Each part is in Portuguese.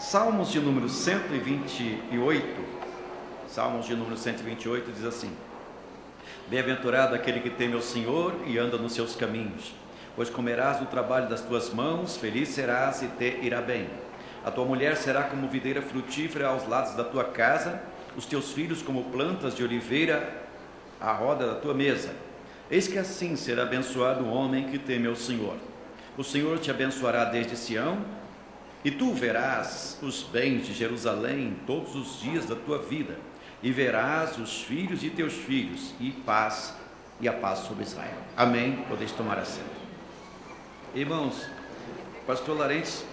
Salmos de número 128, Salmos de número 128 diz assim: Bem-aventurado aquele que teme ao Senhor e anda nos seus caminhos, pois comerás do trabalho das tuas mãos, feliz serás e te irá bem. A tua mulher será como videira frutífera aos lados da tua casa, os teus filhos como plantas de oliveira à roda da tua mesa. Eis que assim será abençoado o homem que teme ao Senhor. O Senhor te abençoará desde Sião, e tu verás os bens de Jerusalém todos os dias da tua vida, e verás os filhos de teus filhos, e a paz sobre Israel. Amém. Podeis tomar assento. Irmãos, o pastor Larentes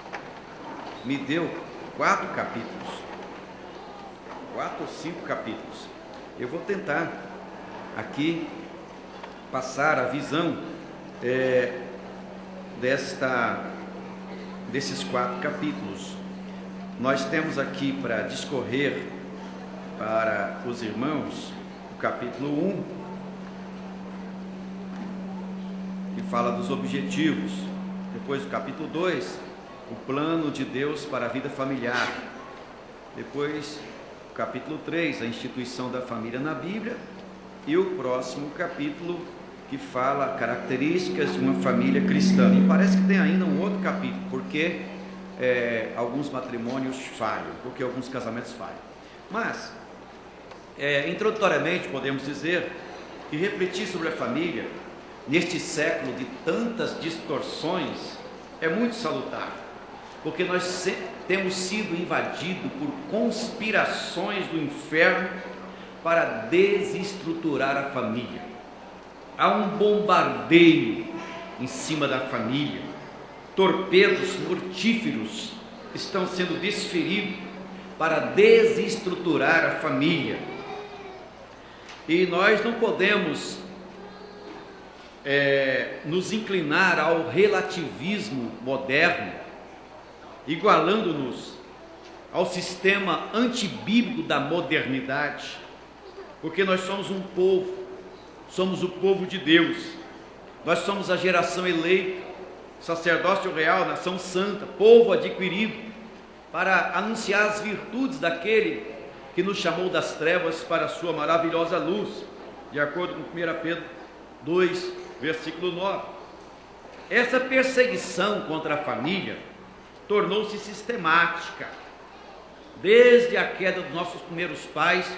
me deu 4 capítulos, 4 ou 5 capítulos. Eu vou tentar aqui passar a visão desses 4 capítulos. Nós temos aqui para discorrer para os irmãos o capítulo 1, que fala dos objetivos. Depois o capítulo 2, o plano de Deus para a vida familiar. Depois o capítulo 3, a instituição da família na Bíblia. E o próximo capítulo, que fala características de uma família cristã. E parece que tem ainda um outro capítulo, porque alguns matrimônios falham, porque alguns casamentos falham. Mas, introdutoriamente, podemos dizer que refletir sobre a família, neste século de tantas distorções, é muito salutar, porque nós temos sido invadidos por conspirações do inferno para desestruturar a família. Há um bombardeio em cima da família, torpedos mortíferos estão sendo desferidos para desestruturar a família, e nós não podemos nos inclinar ao relativismo moderno, igualando-nos ao sistema antibíblico da modernidade, porque nós somos um povo, somos o povo de Deus, nós somos a geração eleita, sacerdócio real, nação santa, povo adquirido, para anunciar as virtudes daquele que nos chamou das trevas para a sua maravilhosa luz, de acordo com 1 Pedro 2, versículo 9. Essa perseguição contra a família tornou-se sistemática. Desde a queda dos nossos primeiros pais,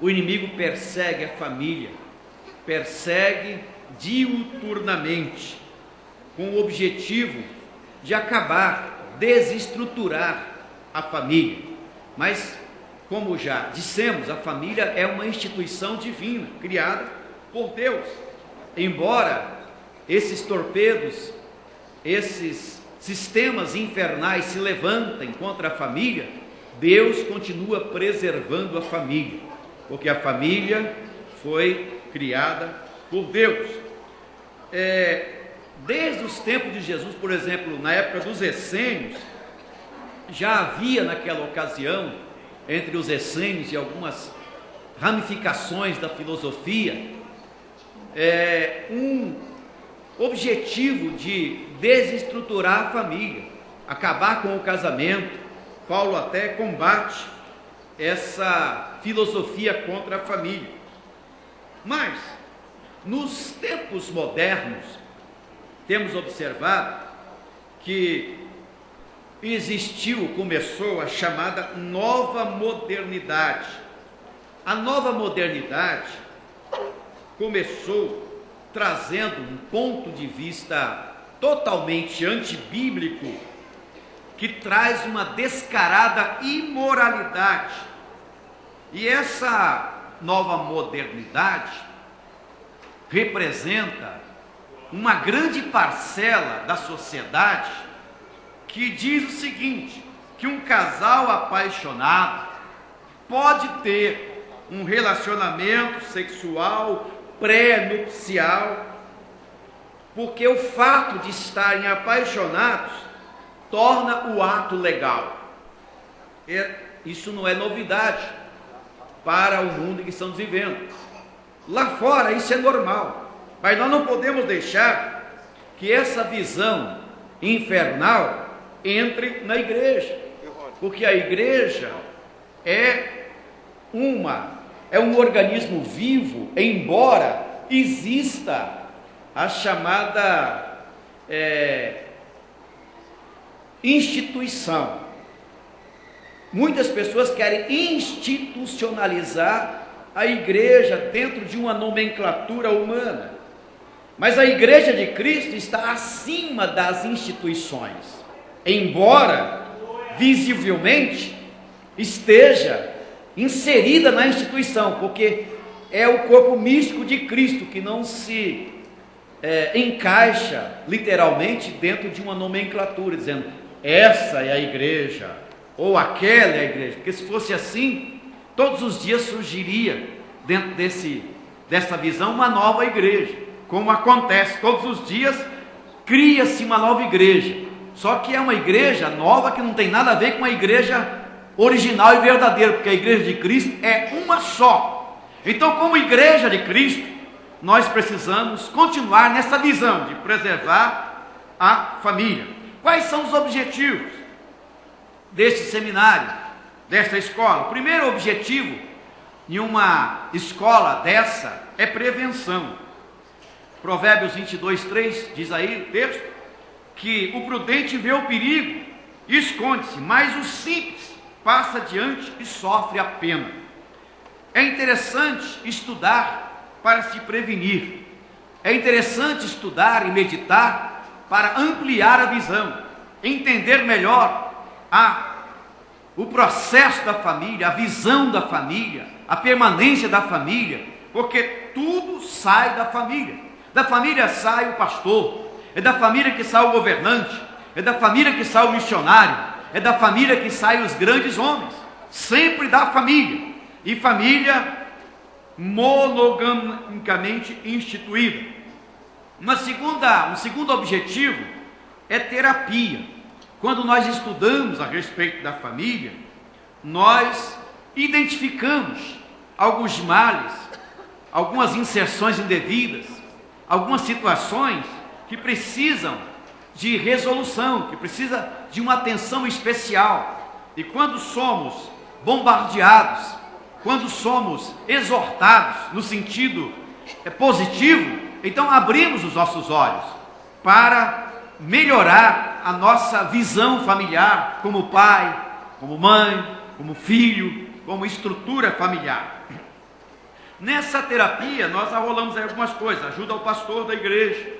o inimigo persegue a família, persegue diuturnamente, com o objetivo de acabar, desestruturar a família. Mas, como já dissemos, a família é uma instituição divina, criada por Deus. Embora esses torpedos, esses sistemas infernais se levantem contra a família, Deus continua preservando a família, porque a família foi criada por Deus. Desde os tempos de Jesus, por exemplo, na época dos essênios, já havia naquela ocasião, entre os essênios e algumas ramificações da filosofia, um objetivo de desestruturar a família, acabar com o casamento. Paulo até combate essa filosofia contra a família. Mas, nos tempos modernos, temos observado que começou a chamada nova modernidade. A nova modernidade começou trazendo um ponto de vista totalmente antibíblico, que traz uma descarada imoralidade. E essa nova modernidade representa uma grande parcela da sociedade que diz o seguinte, que um casal apaixonado pode ter um relacionamento sexual pré-nupcial, porque o fato de estarem apaixonados torna o ato legal. Isso não é novidade para o mundo em que estamos vivendo. Lá fora isso é normal, mas nós não podemos deixar que essa visão infernal entre na igreja. porque a igreja é um organismo vivo, embora exista a chamada instituição. Muitas pessoas querem institucionalizar a igreja dentro de uma nomenclatura humana, mas a igreja de Cristo está acima das instituições, embora visivelmente esteja inserida na instituição, porque é o corpo místico de Cristo que não se encaixa literalmente dentro de uma nomenclatura, dizendo essa é a igreja ou aquela é a igreja, porque se fosse assim, todos os dias surgiria dentro dessa visão uma nova igreja, como acontece todos os dias, cria-se uma nova igreja, só que é uma igreja nova que não tem nada a ver com a igreja original e verdadeira, porque a igreja de Cristo é uma só. Então, como igreja de Cristo, nós precisamos continuar nessa visão de preservar a família. Quais são os objetivos deste seminário, desta escola? O primeiro objetivo em uma escola dessa é prevenção. Provérbios 22:3 diz aí o texto que o prudente vê o perigo e esconde-se, mas o simples passa adiante e sofre a pena. É interessante estudar para se prevenir. É interessante estudar e meditar para ampliar a visão, entender melhor o processo da família, a visão da família, a permanência da família, porque tudo sai da família. Da família sai o pastor, é da família que sai o governante, é da família que sai o missionário, é da família que saem os grandes homens, sempre da família, e família monogamicamente instituída. Um segundo objetivo é terapia. Quando nós estudamos a respeito da família, nós identificamos alguns males, algumas inserções indevidas, algumas situações que precisam de resolução, que precisa de uma atenção especial. E quando somos bombardeados, quando somos exortados no sentido positivo, então abrimos os nossos olhos para melhorar a nossa visão familiar, como pai, como mãe, como filho, como estrutura familiar. Nessa terapia nós arrolamos algumas coisas: ajuda ao pastor da igreja,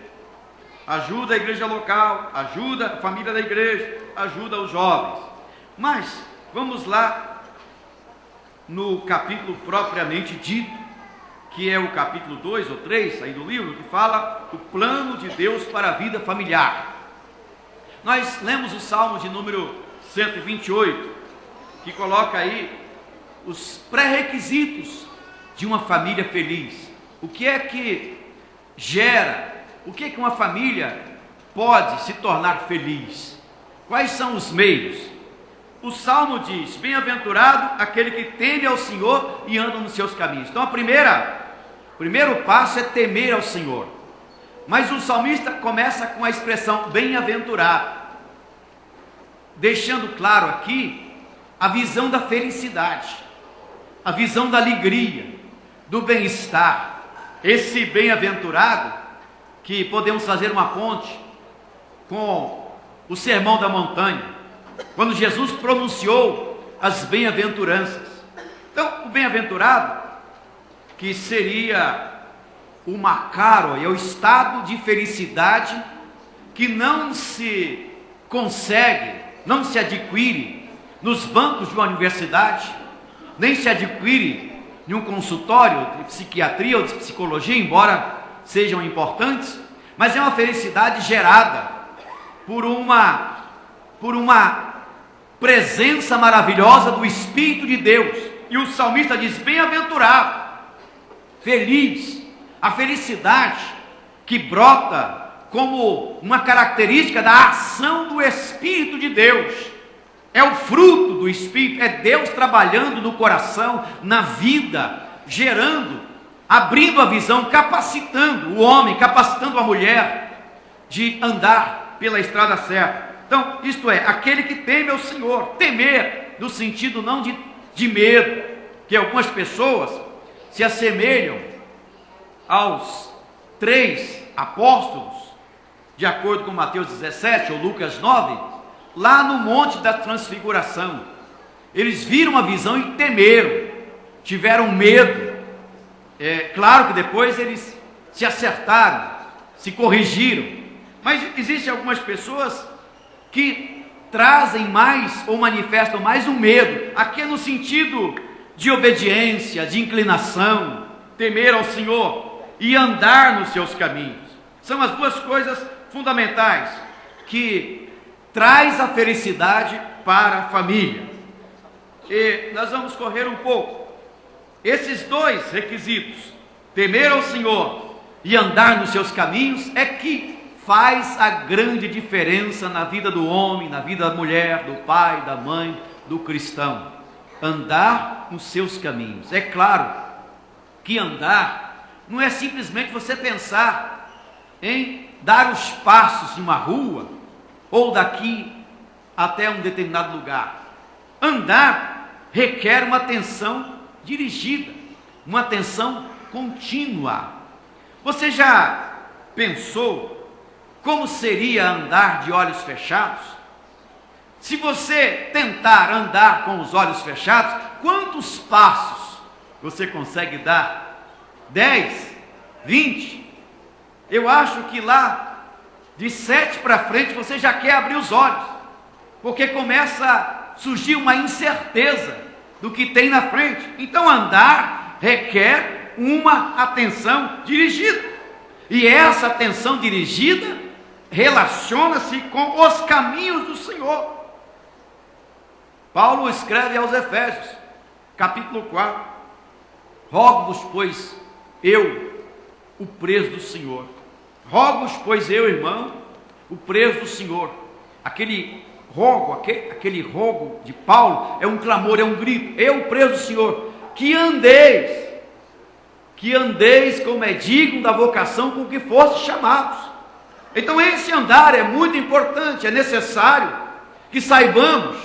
ajuda a igreja local, ajuda a família da igreja, ajuda os jovens. Mas vamos lá no capítulo propriamente dito, que é o capítulo 2 ou 3 aí do livro, que fala o plano de Deus para a vida familiar. Nós lemos o Salmo de número 128, que coloca aí os pré-requisitos de uma família feliz. O que é que gera, o que é que uma família pode se tornar feliz? Quais são os meios? O Salmo diz: bem-aventurado aquele que teme ao Senhor e anda nos seus caminhos. Então o primeiro passo é temer ao Senhor. Mas o salmista começa com a expressão bem-aventurado, deixando claro aqui a visão da felicidade, a visão da alegria, do bem-estar. Esse bem-aventurado, que podemos fazer uma ponte com o Sermão da Montanha, quando Jesus pronunciou as bem-aventuranças. Então, o bem-aventurado, que seria o macaro, é o estado de felicidade que não se consegue, não se adquire nos bancos de uma universidade, nem se adquire em um consultório de psiquiatria ou de psicologia, embora sejam importantes, mas é uma felicidade gerada por uma presença maravilhosa do Espírito de Deus. E o salmista diz: bem-aventurado, feliz. A felicidade que brota como uma característica da ação do Espírito de Deus, é o fruto do Espírito, é Deus trabalhando no coração, na vida, gerando, abrindo a visão, capacitando o homem, capacitando a mulher de andar pela estrada certa. Então, isto é, aquele que teme ao Senhor. Temer no sentido não de medo, que algumas pessoas se assemelham aos 3 apóstolos, de acordo com Mateus 17 ou Lucas 9, lá no Monte da Transfiguração. Eles viram a visão e temeram, tiveram medo. Claro que depois eles se acertaram, se corrigiram, mas existem algumas pessoas que trazem mais ou manifestam mais o medo, aqui é no sentido de obediência, de inclinação, temer ao Senhor e andar nos seus caminhos. São as duas coisas fundamentais que traz a felicidade para a família. E nós vamos correr um pouco. Esses 2 requisitos, temer ao Senhor e andar nos seus caminhos, é que faz a grande diferença na vida do homem, na vida da mulher, do pai, da mãe, do cristão. Andar nos seus caminhos. É claro que andar não é simplesmente você pensar em dar os passos de uma rua ou daqui até um determinado lugar. Andar requer uma atenção dirigida, uma atenção contínua. Você já pensou como seria andar de olhos fechados? Se você tentar andar com os olhos fechados, quantos passos você consegue dar? 10? 20? Eu acho que lá de 7 para frente você já quer abrir os olhos, porque começa a surgir uma incerteza do que tem na frente. Então andar requer uma atenção dirigida, e essa atenção dirigida relaciona-se com os caminhos do Senhor. Paulo escreve aos Efésios, capítulo 4: rogo-vos, pois, eu, o preso do Senhor. Rogo-vos, pois, eu, irmão, o preso do Senhor. Aquele rogo de Paulo é um clamor, é um grito. Eu, preso do Senhor, que andeis como é digno da vocação com que fostes chamados. Então esse andar é muito importante, é necessário que saibamos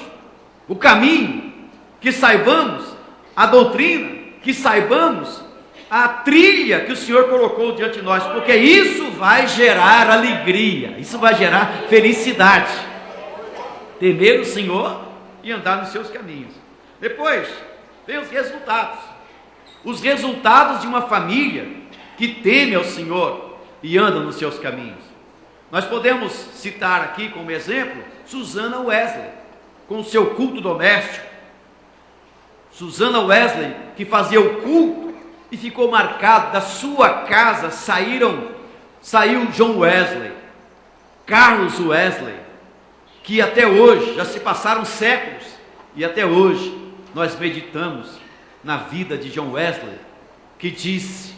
o caminho, que saibamos a doutrina, que saibamos a trilha que o Senhor colocou diante de nós, porque isso vai gerar alegria, isso vai gerar felicidade. Temer o Senhor e andar nos seus caminhos. Depois tem os resultados. Os resultados de uma família que teme ao Senhor e anda nos seus caminhos. Nós podemos citar aqui como exemplo Susana Wesley, com o seu culto doméstico. Susana Wesley, que fazia o culto e ficou marcado, da sua casa saiu John Wesley, Carlos Wesley, que até hoje, já se passaram séculos, e até hoje nós meditamos na vida de John Wesley, que disse: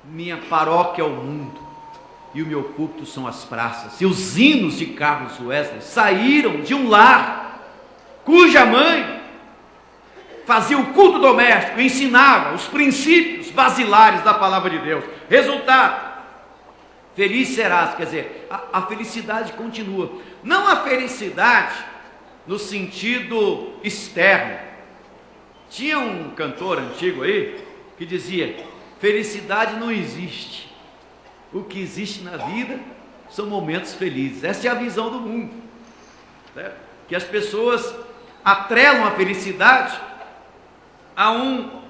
minha paróquia é o mundo e o meu púlpito são as praças. E os hinos de Carlos Wesley saíram de um lar cuja mãe fazia o culto doméstico, ensinava os princípios basilares da palavra de Deus. Resultado: feliz serás, quer dizer, a felicidade continua. Não a felicidade no sentido externo. Tinha um cantor antigo aí que dizia: felicidade não existe. O que existe na vida são momentos felizes. Essa é a visão do mundo, certo? Que as pessoas atrelam a felicidade a um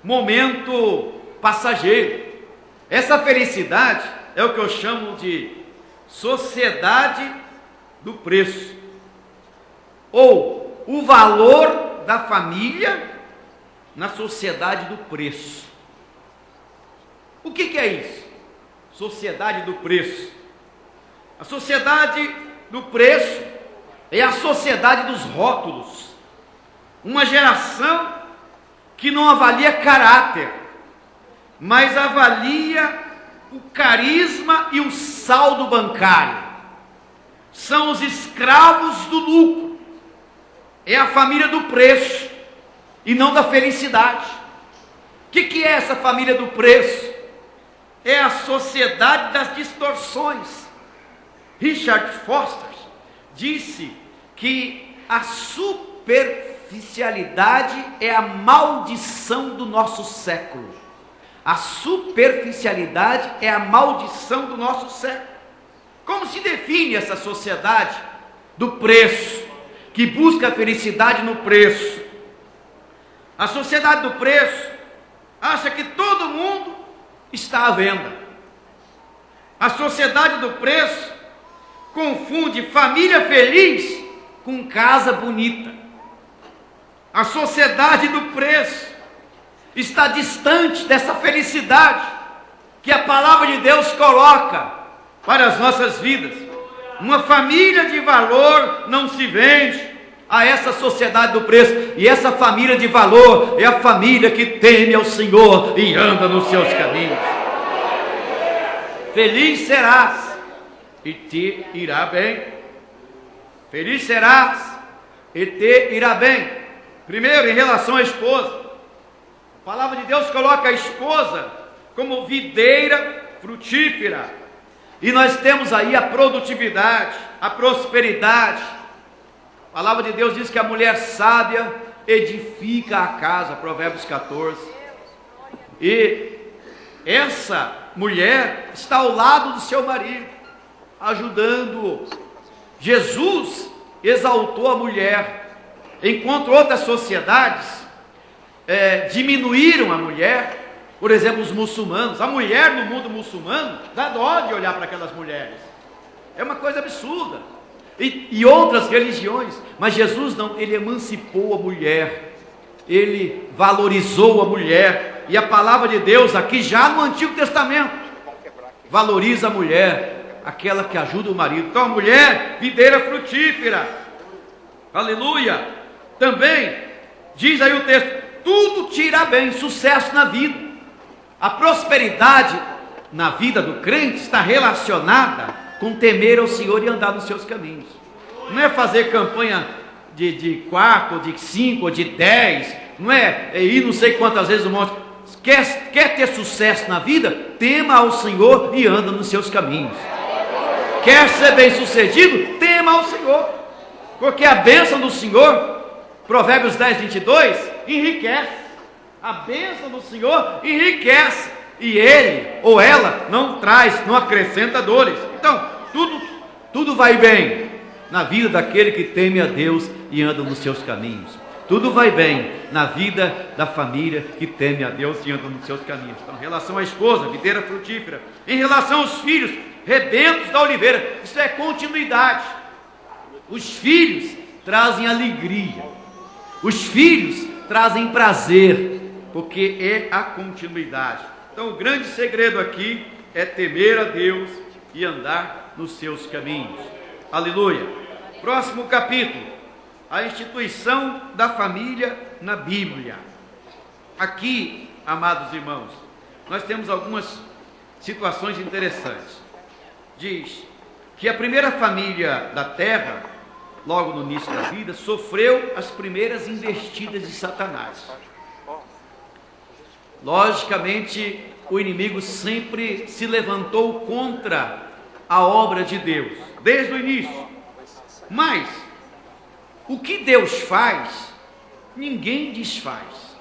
momento passageiro. Essa felicidade é o que eu chamo de sociedade do preço, ou o valor da família na sociedade do preço. O que é isso? Sociedade do preço. A sociedade do preço é a sociedade dos rótulos. Uma geração que não avalia caráter, mas avalia o carisma e o saldo bancário. São os escravos do lucro. É a família do preço e não da felicidade. O que é essa família do preço? É a sociedade das distorções. Richard Foster disse que a superficialidade é a maldição do nosso século. A superficialidade é a maldição do nosso século. Como se define essa sociedade do preço, que busca a felicidade no preço? A sociedade do preço acha que todo mundo está à venda. A sociedade do preço confunde família feliz com casa bonita. A sociedade do preço está distante dessa felicidade que a palavra de Deus coloca para as nossas vidas. Uma família de valor não se vende a essa sociedade do preço, e essa família de valor é a família que teme ao Senhor e anda nos seus caminhos. Feliz serás e te irá bem. Feliz serás e te irá bem. Primeiro, em relação à esposa, a palavra de Deus coloca a esposa como videira frutífera, e nós temos aí a produtividade, a prosperidade. A palavra de Deus diz que a mulher sábia edifica a casa, Provérbios 14. E essa mulher está ao lado do seu marido, ajudando-o. Jesus exaltou a mulher, enquanto outras sociedades diminuíram a mulher. Por exemplo, os muçulmanos. A mulher no mundo muçulmano dá dó de olhar para aquelas mulheres. É uma coisa absurda. E outras religiões. Mas Jesus não, ele emancipou a mulher. Ele valorizou a mulher. E a palavra de Deus aqui, já no Antigo Testamento, valoriza a mulher, aquela que ajuda o marido. Então a mulher, videira frutífera. Aleluia. Também diz aí o texto: tudo te irá bem, sucesso na vida. A prosperidade na vida do crente está relacionada com temer ao Senhor e andar nos seus caminhos. Não é fazer campanha de 4, ou de 5, ou de 10, não é ir não sei quantas vezes no monte. Quer ter sucesso na vida? Tema ao Senhor e anda nos seus caminhos. Quer ser bem sucedido? Tema ao Senhor, porque a bênção do Senhor, Provérbios 10, 22, enriquece. A bênção do Senhor enriquece, e ele ou ela não traz, não acrescenta dores. Então, tudo vai bem na vida daquele que teme a Deus e anda nos seus caminhos. Tudo vai bem na vida da família que teme a Deus e anda nos seus caminhos. Então, em relação à esposa, videira frutífera. Em relação aos filhos, rebentos da oliveira. Isso é continuidade. Os filhos trazem alegria. Os filhos trazem prazer, porque é a continuidade. Então, o grande segredo aqui é temer a Deus e andar nos seus caminhos. Aleluia. Próximo capítulo, a instituição da família na Bíblia. Aqui, amados irmãos, nós temos algumas situações interessantes. Diz que a primeira família da terra, logo no início da vida, sofreu as primeiras investidas de Satanás. Logicamente, o inimigo sempre se levantou contra a obra de Deus, desde o início. Mas, o que Deus faz, ninguém desfaz.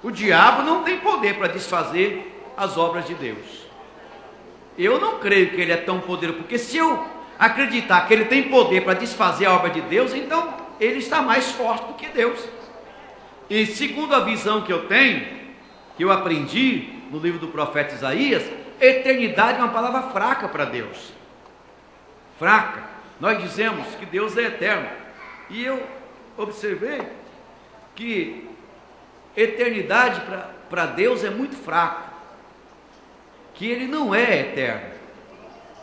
O diabo não tem poder para desfazer as obras de Deus. Eu não creio que ele é tão poderoso, porque se eu acreditar que ele tem poder para desfazer a obra de Deus, então ele está mais forte do que Deus. E segundo a visão que eu tenho, que eu aprendi no livro do profeta Isaías, eternidade é uma palavra fraca para Deus. Fraca. Nós dizemos que Deus é eterno. E eu observei que eternidade para Deus é muito fraco. Que ele não é eterno.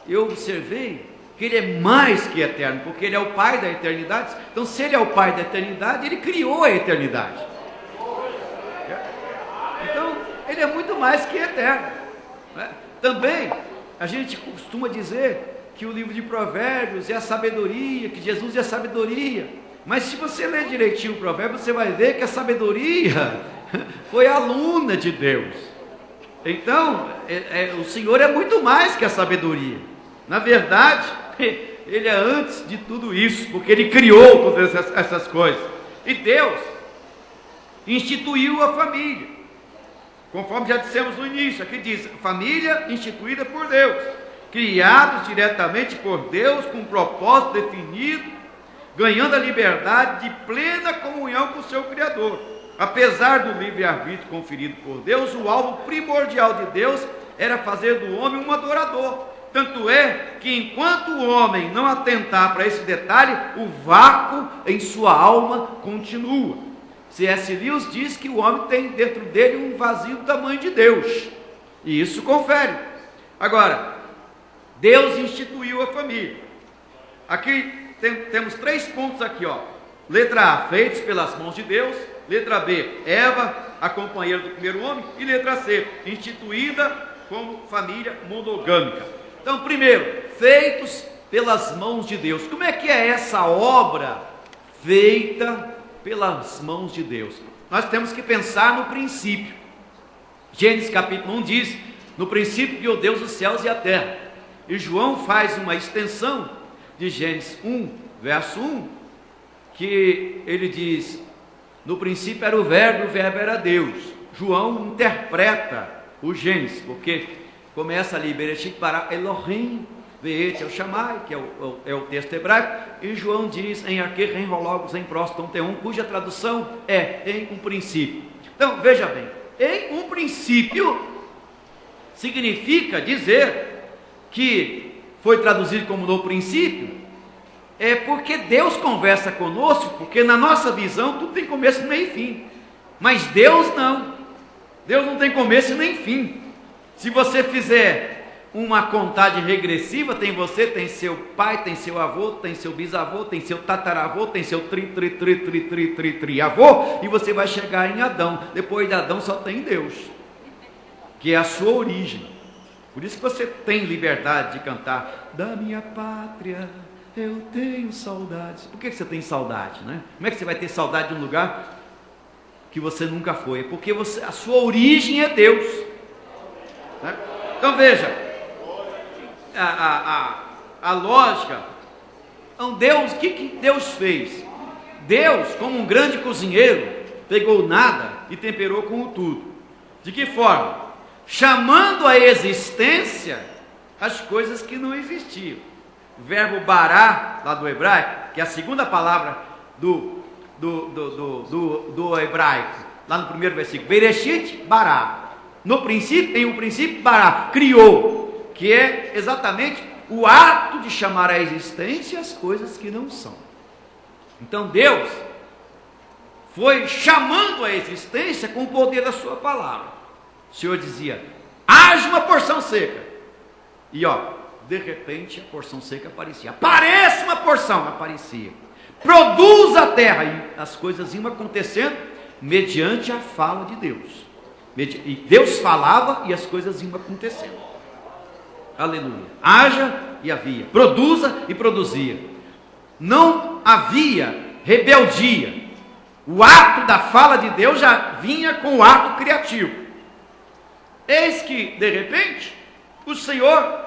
Eu observei que ele é mais que eterno, porque ele é o Pai da eternidade. Então, se ele é o Pai da eternidade, ele criou a eternidade. Então, ele é muito mais que eterno, né? Também, a gente costuma dizer que o livro de Provérbios é a sabedoria, que Jesus é a sabedoria. Mas se você ler direitinho o provérbio, você vai ver que a sabedoria foi aluna de Deus. Então, o Senhor é muito mais que a sabedoria. Na verdade, ele é antes de tudo isso, porque ele criou todas essas coisas. E Deus instituiu a família, conforme já dissemos no início. Aqui diz: família instituída por Deus, criados diretamente por Deus, com um propósito definido, ganhando a liberdade de plena comunhão com o seu Criador. Apesar do livre-arbítrio conferido por Deus, o alvo primordial de Deus era fazer do homem um adorador. Tanto é que enquanto o homem não atentar para esse detalhe, o vácuo em sua alma continua. C.S. Lewis diz que o homem tem dentro dele um vazio do tamanho de Deus, e isso confere. Agora, Deus instituiu a família. Aqui temos 3 pontos aqui, ó. Letra A, feitos pelas mãos de Deus. Letra B, Eva, a companheira do primeiro homem. E letra C, instituída como família monogâmica. Então, primeiro, feitos pelas mãos de Deus. Como é que é essa obra feita pelas mãos de Deus? Nós temos que pensar no princípio. Gênesis capítulo 1 diz: no princípio criou Deus os céus e a terra. E João faz uma extensão de Gênesis 1, verso 1, que ele diz: no princípio era o verbo era Deus. João interpreta o Gênesis, porque começa ali: Bereshit bara Elohim ve'et el Shammai, que é o texto hebraico, e João diz em Arquer, em Rologos, em Proston Teum, cuja tradução é em um princípio. Então, veja bem, em um princípio significa dizer que foi traduzido como no princípio, é porque Deus conversa conosco, porque na nossa visão tudo tem começo, meio e fim, mas Deus não. Deus não tem começo nem fim. Se você fizer uma contagem regressiva, tem você, tem seu pai, tem seu avô, tem seu bisavô, tem seu tataravô, tem seu avô, e você vai chegar em Adão. Depois de Adão só tem Deus, que é a sua origem. Por isso que você tem liberdade de cantar: da minha pátria eu tenho saudades. Por que você tem saudade, né? Como é que você vai ter saudade de um lugar que você nunca foi? É porque a sua origem é Deus, né? Então veja a lógica. Então Deus, o que Deus fez? Deus, como um grande cozinheiro, pegou nada e temperou com o tudo. De que forma? Chamando à existência as coisas que não existiam. O verbo bará, lá do hebraico, que é a segunda palavra do hebraico, lá no primeiro versículo: Bereshit bará. No princípio, em um princípio, bará, criou, que é exatamente o ato de chamar à existência as coisas que não são. Então Deus foi chamando à existência com o poder da sua palavra. O Senhor dizia: haja uma porção seca, e de repente a porção seca aparecia. Aparece uma porção, aparecia. Produz a terra, e as coisas iam acontecendo mediante a fala de Deus. E Deus falava e as coisas iam acontecendo. Aleluia. Haja e havia, produza e produzia. Não havia rebeldia. O ato da fala de Deus já vinha com o ato criativo. Eis que, de repente, o Senhor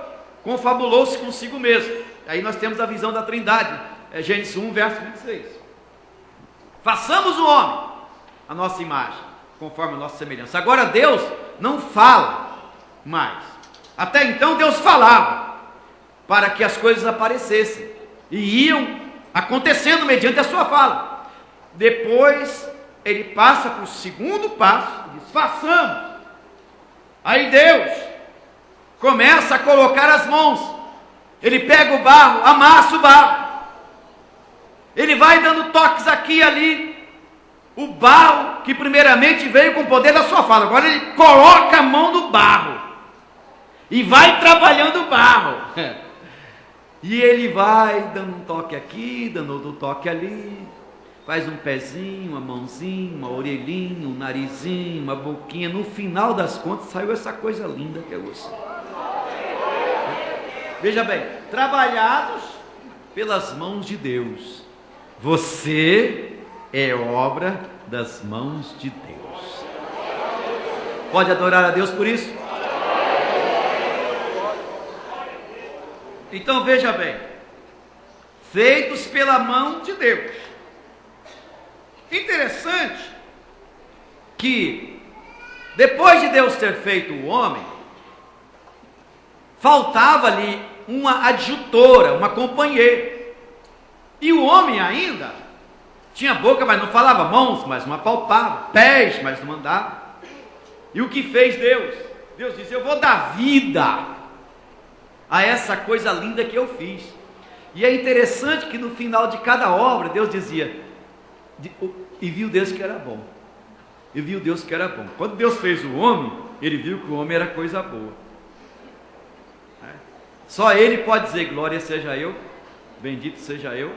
confabulou-se consigo mesmo. Aí nós temos a visão da Trindade, Gênesis 1, verso 26. Façamos o homem a nossa imagem, conforme a nossa semelhança. Agora Deus não fala mais. Até então Deus falava para que as coisas aparecessem e iam acontecendo mediante a sua fala. Depois ele passa para o segundo passo e diz: façamos. Aí Deus começa a colocar as mãos. Ele pega o barro, amassa o barro. Ele vai dando toques aqui e ali. O barro que primeiramente veio com o poder da sua fala, agora ele coloca a mão no barro e vai trabalhando o barro. E ele vai dando um toque aqui, dando outro toque ali, faz um pezinho, uma mãozinha, uma orelhinha, um narizinho, uma boquinha. No final das contas saiu essa coisa linda que é você. Veja bem, trabalhados pelas mãos de Deus. Você é obra das mãos de Deus. Pode adorar a Deus por isso? Então veja bem, feitos pela mão de Deus. Interessante que, depois de Deus ter feito o homem, faltava ali uma adjutora, uma companheira. E o homem ainda tinha boca, mas não falava, mãos, mas não apalpava, pés, mas não andava. E o que fez Deus? Deus disse: eu vou dar vida a essa coisa linda que eu fiz. E é interessante que no final de cada obra, Deus dizia: e viu Deus que era bom. E viu Deus que era bom. Quando Deus fez o homem, Ele viu que o homem era coisa boa. Só Ele pode dizer: glória seja eu, bendito seja eu,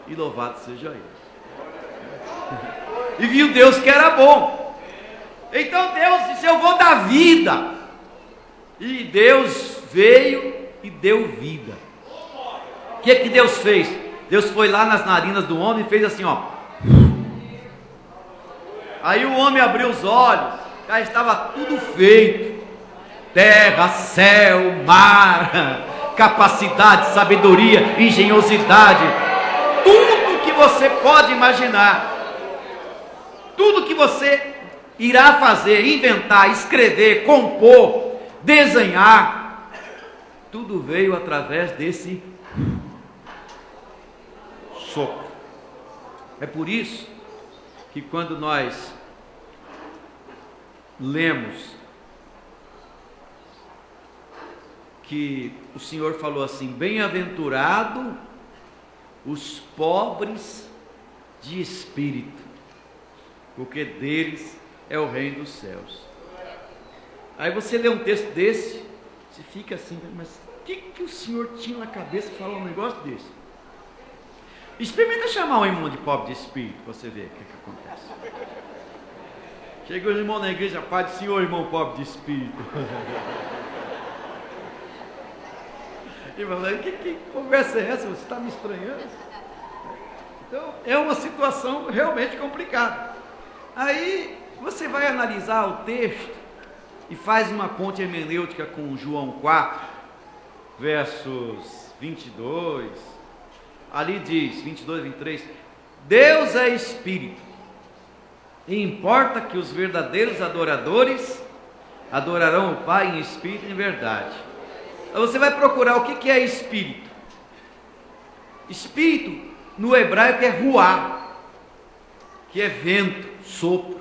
e louvado seja eu. E viu Deus que era bom. Então Deus disse: eu vou dar vida. E Deus veio e deu vida. O que que Deus fez? Deus foi lá nas narinas do homem e fez assim, ó. Aí o homem abriu os olhos, já estava tudo feito: terra, céu, mar, capacidade, sabedoria, engenhosidade, tudo que você pode imaginar, tudo que você irá fazer, inventar, escrever, compor, desenhar, tudo veio através desse sopro. É por isso que quando nós lemos que o Senhor falou assim: bem-aventurado os pobres de espírito, porque deles é o reino dos céus. Aí você lê um texto desse, você fica assim: mas o que o Senhor tinha na cabeça de falar um negócio desse? Experimenta chamar um irmão de pobre de espírito, para você ver o que acontece. Chega o irmão na igreja: Pai do Senhor, irmão pobre de espírito. E fala: que conversa é essa? Você está me estranhando? Então, é uma situação realmente complicada. Aí, você vai analisar o texto e faz uma ponte hermenêutica com João 4, versos 22, ali diz, 22, 23, Deus é Espírito, e importa que os verdadeiros adoradores adorarão o Pai em Espírito e em verdade. Então você vai procurar o que é Espírito. Espírito, no hebraico, é ruá, que é vento, sopro.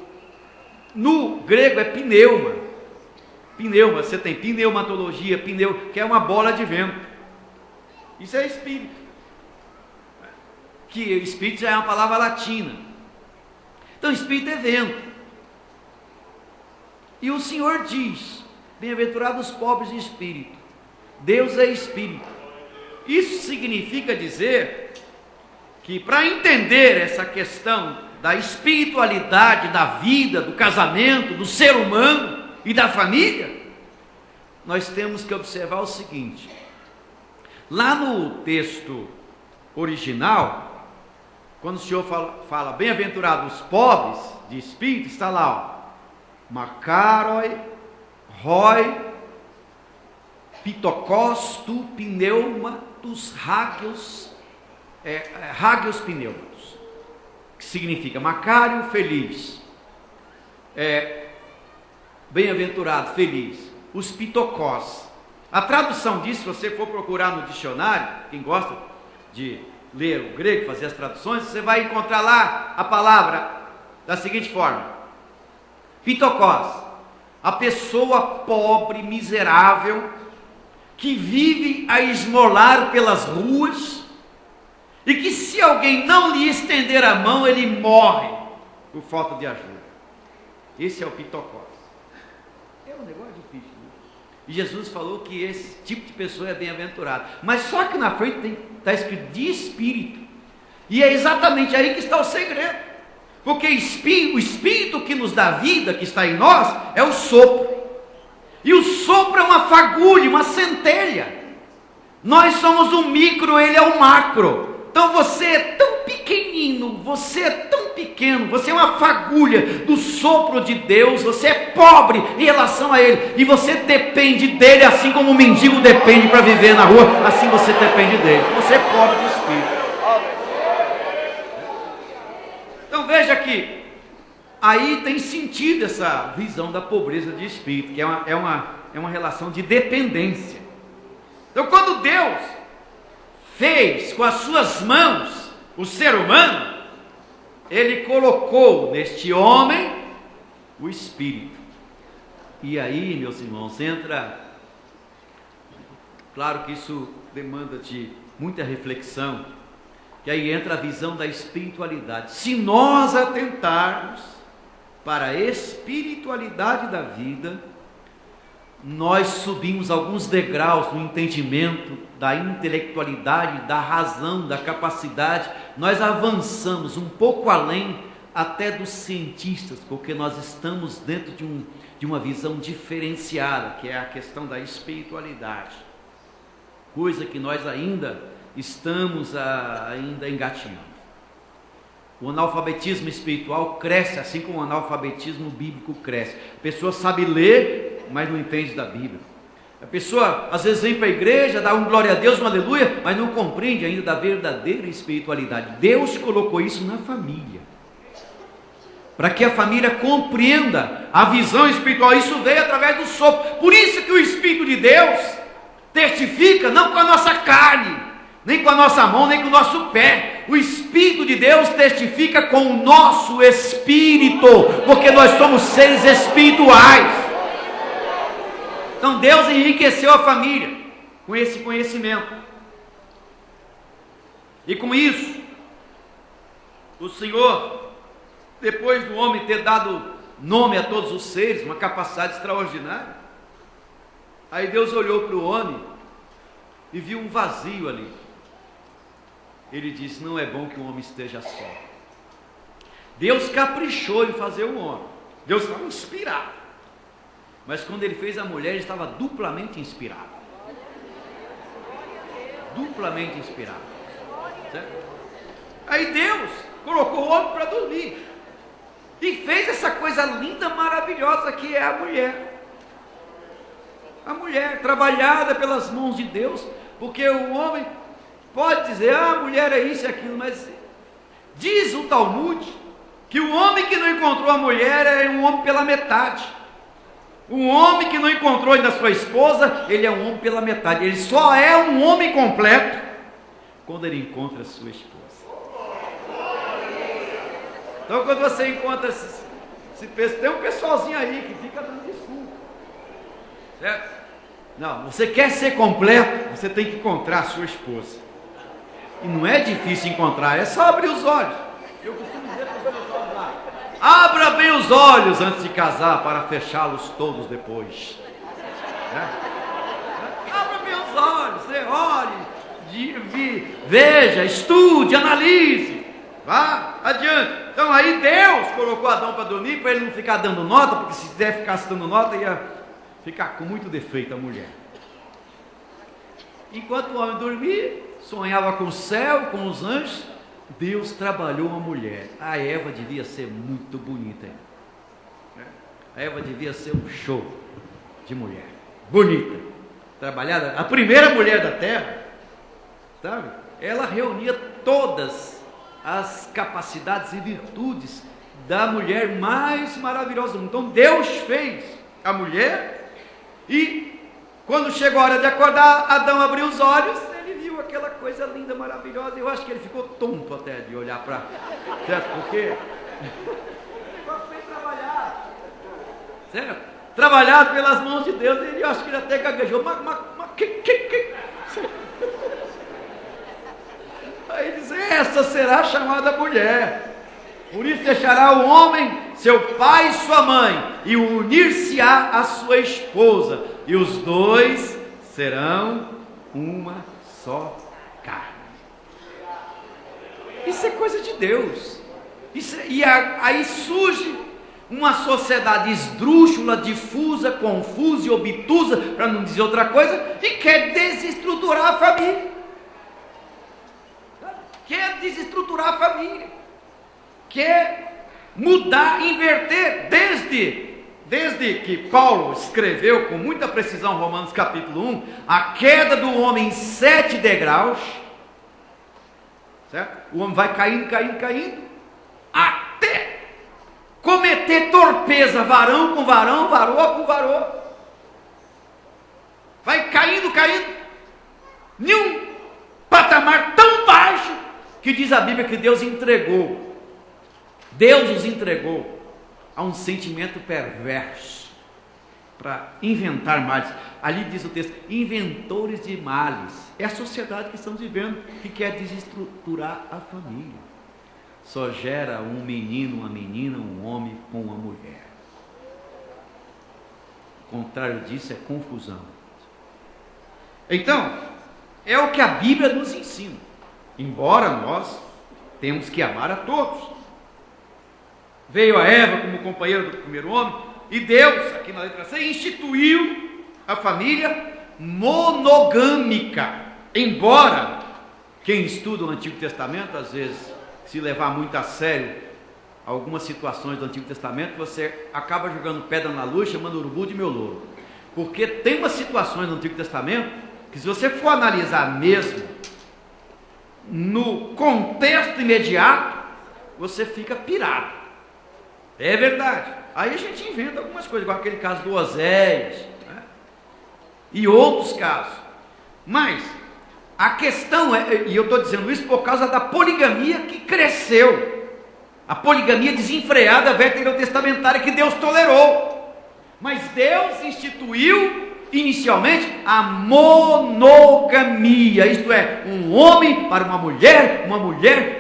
No grego é pneuma. Pneuma, você tem pneumatologia, que é uma bola de vento. Isso é espírito. Que espírito já é uma palavra latina. Então espírito é vento. E o Senhor diz: bem-aventurados os pobres de espírito, Deus é espírito. Isso significa dizer que, para entender essa questão da espiritualidade da vida, do casamento, do ser humano e da família, nós temos que observar o seguinte: lá no texto original, quando o Senhor fala bem-aventurados os pobres de espírito, está lá, ó, Macaroi, Roi, Pitokos, tu, pneumatus, Hagios pneumatus, que significa Macário, feliz, bem-aventurado, feliz, os Pitokos. A tradução disso, se você for procurar no dicionário, quem gosta de ler o grego, fazer as traduções, você vai encontrar lá a palavra da seguinte forma: Pitokos, a pessoa pobre, miserável, que vive a esmolar pelas ruas, e que, se alguém não lhe estender a mão, ele morre por falta de ajuda. Esse é o Pitokos. É um negócio difícil, né? E Jesus falou que esse tipo de pessoa é bem-aventurado. Mas só que na frente está escrito de espírito. E é exatamente aí que está o segredo. Porque o espírito que nos dá vida, que está em nós, é o sopro. E o sopro é uma fagulha, uma centelha. Nós somos o micro, ele é o macro. Então você é tão pequenino, você é tão pequeno, você é uma fagulha do sopro de Deus, você é pobre em relação a Ele, e você depende dele, assim como o mendigo depende para viver na rua, assim você depende dele. Você é pobre de espírito. Então veja que aí tem sentido essa visão da pobreza de espírito, que é uma relação de dependência. Então quando Deus fez com as suas mãos o ser humano, Ele colocou neste homem o espírito. E aí, meus irmãos, entra, claro que isso demanda de muita reflexão, que aí entra a visão da espiritualidade. Se nós atentarmos para a espiritualidade da vida, nós subimos alguns degraus no entendimento da intelectualidade, da razão, da capacidade, nós avançamos um pouco além até dos cientistas, porque nós estamos dentro de uma visão diferenciada, que é a questão da espiritualidade, coisa que nós ainda estamos engatinhando. O analfabetismo espiritual cresce, assim como o analfabetismo bíblico cresce. A pessoa sabe ler, mas não entende da Bíblia. A pessoa às vezes vem para a igreja, dá um glória a Deus, um aleluia, mas não compreende ainda da verdadeira espiritualidade. Deus colocou isso na família, para que a família compreenda a visão espiritual. Isso veio através do sopro. Por isso que o Espírito de Deus testifica não com a nossa carne, nem com a nossa mão, nem com o nosso pé. O Espírito de Deus testifica com o nosso espírito, porque nós somos seres espirituais. Então Deus enriqueceu a família com esse conhecimento. E com isso, o Senhor, depois do homem ter dado nome a todos os seres, uma capacidade extraordinária, aí Deus olhou para o homem e viu um vazio ali. Ele disse: não é bom que o homem esteja só. Deus caprichou em fazer o homem. Deus estava inspirado. Mas quando ele fez a mulher, ele estava duplamente inspirado. Duplamente inspirado. Certo? Aí Deus colocou o homem para dormir. E fez essa coisa linda, maravilhosa que é a mulher. A mulher trabalhada pelas mãos de Deus. Porque o homem pode dizer: a mulher é isso e aquilo, mas diz o Talmud que o homem que não encontrou a mulher é um homem pela metade. Um homem que não encontrou ainda sua esposa, ele é um homem pela metade. Ele só é um homem completo quando ele encontra a sua esposa. Então quando você encontra tem um pessoalzinho aí que fica dando desculpa, certo? Não, você quer ser completo, você tem que encontrar a sua esposa. E não é difícil encontrar, é só abrir os olhos. Eu costumo dizer para os meus olhos lá: abra bem os olhos antes de casar, para fechá-los todos depois. Abra bem os olhos, você olhe, veja, estude, analise, vá adiante. Então aí Deus colocou Adão para dormir, para ele não ficar dando nota, porque se der ficasse dando nota, ia ficar com muito defeito a mulher. Enquanto o homem dormia, sonhava com o céu, com os anjos, Deus trabalhou uma mulher. A Eva devia ser muito bonita, hein? A Eva devia ser um show de mulher, bonita, trabalhada, a primeira mulher da terra, sabe? Ela reunia todas as capacidades e virtudes da mulher mais maravilhosa do mundo. Então Deus fez a mulher, e quando chegou a hora de acordar, Adão abriu os olhos, ele viu aquela coisa linda, maravilhosa. Eu acho que ele ficou tonto até de olhar para, certo? Porque o negócio foi trabalhado, certo? Trabalhado pelas mãos de Deus. Eu acho que ele até gaguejou. Aí ele diz: essa será chamada mulher. Por isso deixará o homem seu pai e sua mãe, e unir-se-á a sua esposa, e os dois serão uma só carne. Isso é coisa de Deus. Aí surge uma sociedade esdrúxula, difusa, confusa e obtusa, para não dizer outra coisa, e quer desestruturar a família. Quer desestruturar a família. Quer mudar, inverter, desde que Paulo escreveu com muita precisão Romanos capítulo 1, a queda do homem em 7 degraus, certo? O homem vai caindo, caindo, caindo, até cometer torpeza, varão com varão, varoa com varoa. Vai caindo, caindo, em um patamar tão baixo, que diz a Bíblia que Deus os entregou a um sentimento perverso, para inventar males. Ali diz o texto, inventores de males. É a sociedade que estamos vivendo, que quer desestruturar a família. Só gera um menino, uma menina, um homem com uma mulher. O contrário disso é confusão. Então, é o que a Bíblia nos ensina, embora nós temos que amar a todos. Veio a Eva como companheira do primeiro homem, e Deus, aqui na letra C, instituiu a família monogâmica. Embora quem estuda o Antigo Testamento, às vezes, se levar muito a sério algumas situações do Antigo Testamento, você acaba jogando pedra na luz, chamando urubu de meu louro. Porque tem umas situações no Antigo Testamento que, se você for analisar mesmo no contexto imediato, você fica pirado. É verdade. Aí a gente inventa algumas coisas, igual aquele caso do Oséias, né? E outros casos. Mas a questão é, e eu estou dizendo isso por causa da poligamia que cresceu, a poligamia desenfreada veterotestamentária que Deus tolerou. Mas Deus instituiu inicialmente a monogamia, isto é, um homem para uma mulher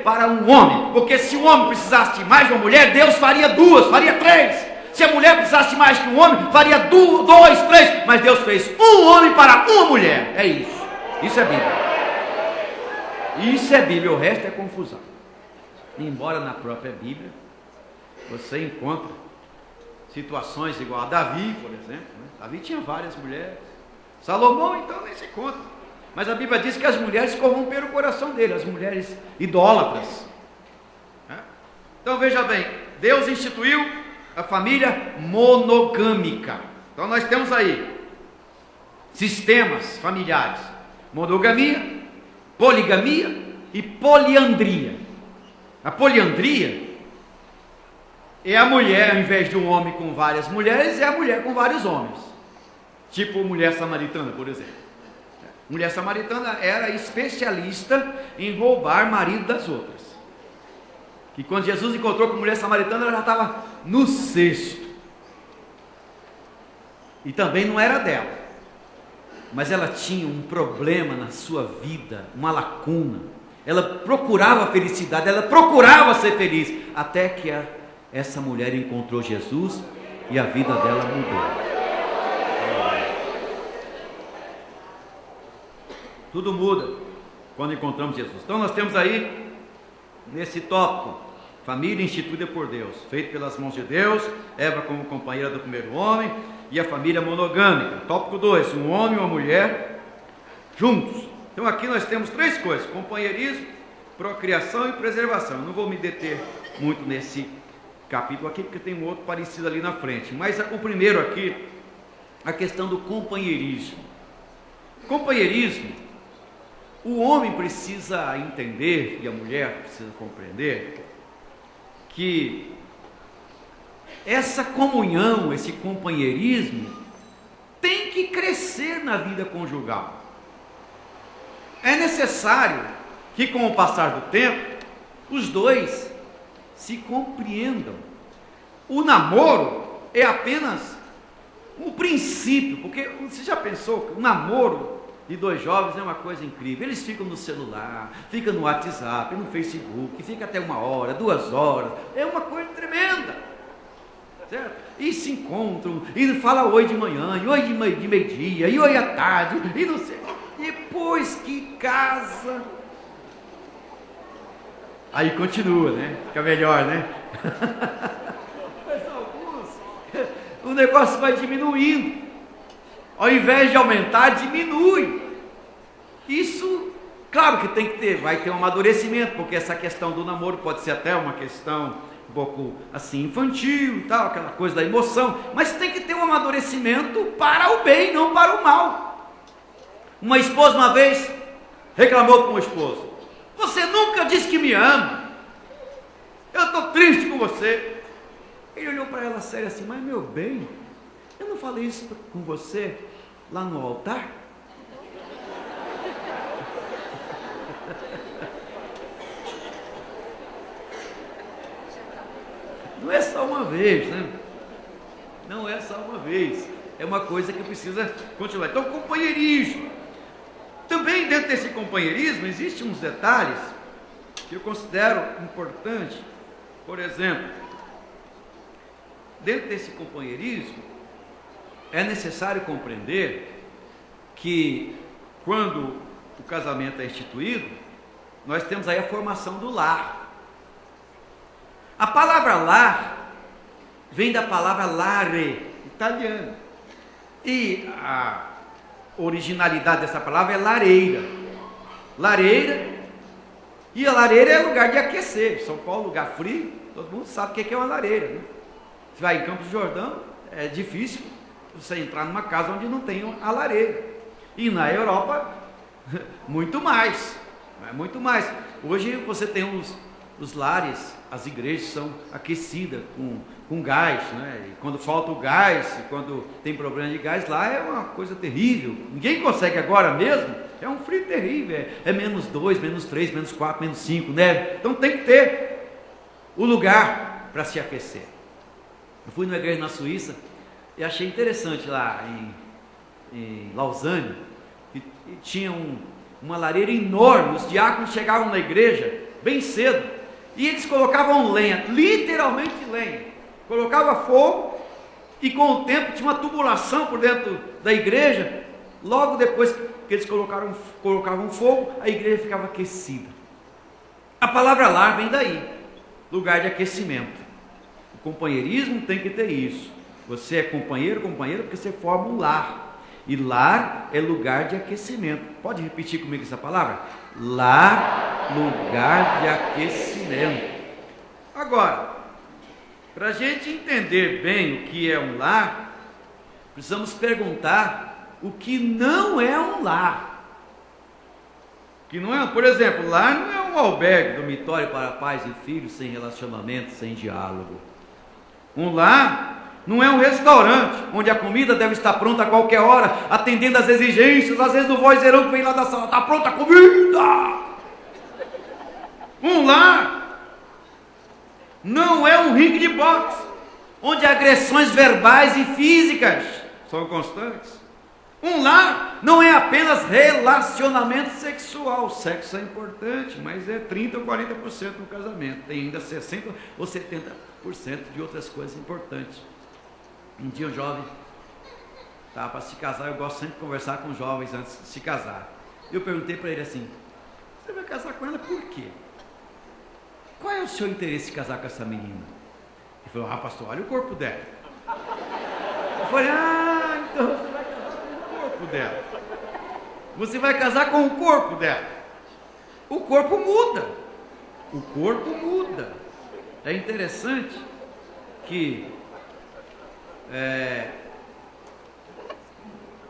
para um homem, porque se o homem precisasse de mais de uma mulher, Deus faria duas, faria três. Se a mulher precisasse de mais que um homem, faria dois, três, mas Deus fez um homem para uma mulher. É isso, isso é Bíblia, isso é Bíblia, o resto é confusão. Embora na própria Bíblia você encontra situações igual a Davi, por exemplo, né? Davi tinha várias mulheres, Salomão então nem se conta, mas a Bíblia diz que as mulheres corromperam o coração dele, as mulheres idólatras, né? Então veja bem, Deus instituiu a família monogâmica. Então nós temos aí sistemas familiares: monogamia, poligamia e poliandria. A poliandria é a mulher, ao invés de um homem com várias mulheres, é a mulher com vários homens. Tipo mulher samaritana, por exemplo. Mulher samaritana era especialista em roubar marido das outras. Que quando Jesus encontrou com a mulher samaritana, ela já estava no cesto. E também não era dela. Mas ela tinha um problema na sua vida, uma lacuna. Ela procurava felicidade, ela procurava ser feliz, até que essa mulher encontrou Jesus e a vida dela mudou. Tudo muda quando encontramos Jesus. Então nós temos aí, nesse tópico, família instituída por Deus, feita pelas mãos de Deus, Eva como companheira do primeiro homem, e a família monogâmica. Tópico 2, um homem e uma mulher juntos. Então aqui nós temos três coisas: companheirismo, procriação e preservação. Eu não vou me deter muito nesse capítulo aqui, porque tem um outro parecido ali na frente, mas o primeiro aqui, a questão do companheirismo. Companheirismo, o homem precisa entender, e a mulher precisa compreender, que essa comunhão, esse companheirismo, tem que crescer na vida conjugal. É necessário que, com o passar do tempo, os dois se compreendam. O namoro é apenas o princípio, porque você já pensou que o namoro de dois jovens é uma coisa incrível? Eles ficam no celular, ficam no WhatsApp, no Facebook, fica até 1 hora, 2 horas, é uma coisa tremenda, certo? E se encontram, e falam oi de manhã, e oi de meio-dia, e oi à tarde, e não sei. Depois que casa, aí continua, né? Fica melhor, né? Mas alguns, o negócio vai diminuindo. Ao invés de aumentar, diminui. Isso, claro que tem que ter, vai ter um amadurecimento, porque essa questão do namoro pode ser até uma questão um pouco assim infantil e tal, aquela coisa da emoção, mas tem que ter um amadurecimento para o bem, não para o mal. Uma esposa uma vez reclamou com o esposo: Você nunca disse que me ama. Eu estou triste com você. Ele olhou para ela sério assim: mas meu bem, eu não falei isso com você lá no altar? Não é só uma vez, né? Não é só uma vez. É uma coisa que precisa continuar. Então, companheirismo. Também dentro desse companheirismo existem uns detalhes que eu considero importantes. Por exemplo, dentro desse companheirismo, é necessário compreender que quando o casamento é instituído, nós temos aí a formação do lar. A palavra lar vem da palavra lare, italiano. E a originalidade dessa palavra é lareira. Lareira, e a lareira é lugar de aquecer. São Paulo, lugar frio, todo mundo sabe o que é uma lareira, né? Você vai em Campos do Jordão, é difícil você entrar numa casa onde não tem a lareira. E na Europa, muito mais. Muito mais. Hoje você tem os lares, as igrejas são aquecidas com gás, né? E quando falta o gás, quando tem problema de gás, lá é uma coisa terrível. Ninguém consegue agora mesmo, é um frio terrível, é -2, -3, -4, -5, né? Então tem que ter o lugar para se aquecer. Eu fui numa igreja na Suíça e achei interessante lá em Lausanne, e tinha uma lareira enorme. Os diáconos chegavam na igreja bem cedo e eles colocavam lenha, literalmente lenha, colocava fogo, e com o tempo tinha uma tubulação por dentro da igreja. Logo depois que eles colocavam fogo, a igreja ficava aquecida. A palavra lar vem daí, lugar de aquecimento. O companheirismo tem que ter isso. Você é companheiro porque você forma um lar. E lar é lugar de aquecimento. Pode repetir comigo essa palavra? Lar, lugar de aquecimento. Agora, para a gente entender bem o que é um lar, precisamos perguntar o que não é um lar. Que não é, por exemplo, lar não é um albergue, dormitório para pais e filhos sem relacionamento, sem diálogo. Um lar não é um restaurante, onde a comida deve estar pronta a qualquer hora, atendendo às exigências, às vezes do vozeirão que vem lá da sala: está pronta a comida. Um lar não é um ringue de boxe, onde agressões verbais e físicas são constantes. Um lar não é apenas relacionamento sexual. O sexo é importante, mas é 30% ou 40% no casamento. Tem ainda 60% ou 70% de outras coisas importantes. Um dia um jovem estava para se casar. Eu gosto sempre de conversar com jovens antes de se casar. Eu perguntei para ele assim: você vai casar com ela por quê? Qual é o seu interesse em casar com essa menina? Ele falou: pastor, olha o corpo dela. Eu falei: então você vai casar com o corpo dela. Você vai casar com o corpo dela. O corpo muda. O corpo muda. É interessante que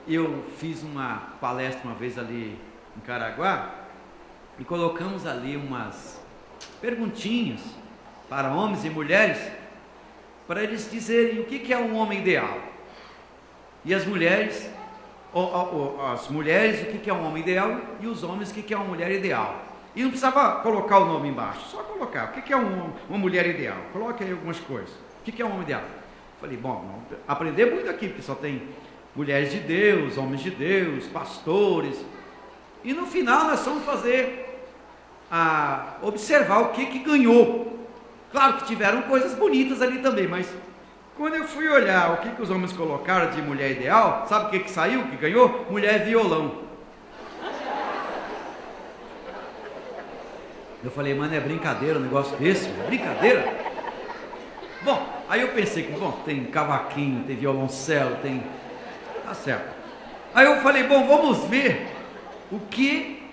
eu fiz uma palestra uma vez ali em Caraguá e colocamos ali umas perguntinhas para homens e mulheres, para eles dizerem o que é um homem ideal. E as mulheres, o que é um homem ideal, e os homens o que é uma mulher ideal. E não precisava colocar o nome embaixo, só colocar o que é uma mulher ideal. Coloque aí algumas coisas. O que é um homem ideal? Falei: bom, vamos aprender muito aqui, porque só tem mulheres de Deus, homens de Deus, pastores. E no final nós vamos observar o que ganhou. Claro que tiveram coisas bonitas ali também, mas quando eu fui olhar o que os homens colocaram de mulher ideal, sabe o que saiu, que ganhou? Mulher violão. Eu falei: mano, é brincadeira um negócio desse? Brincadeira? Bom, aí eu pensei que, tem cavaquinho, tem violoncelo, tem... Tá certo. Aí eu falei: bom, vamos ver o que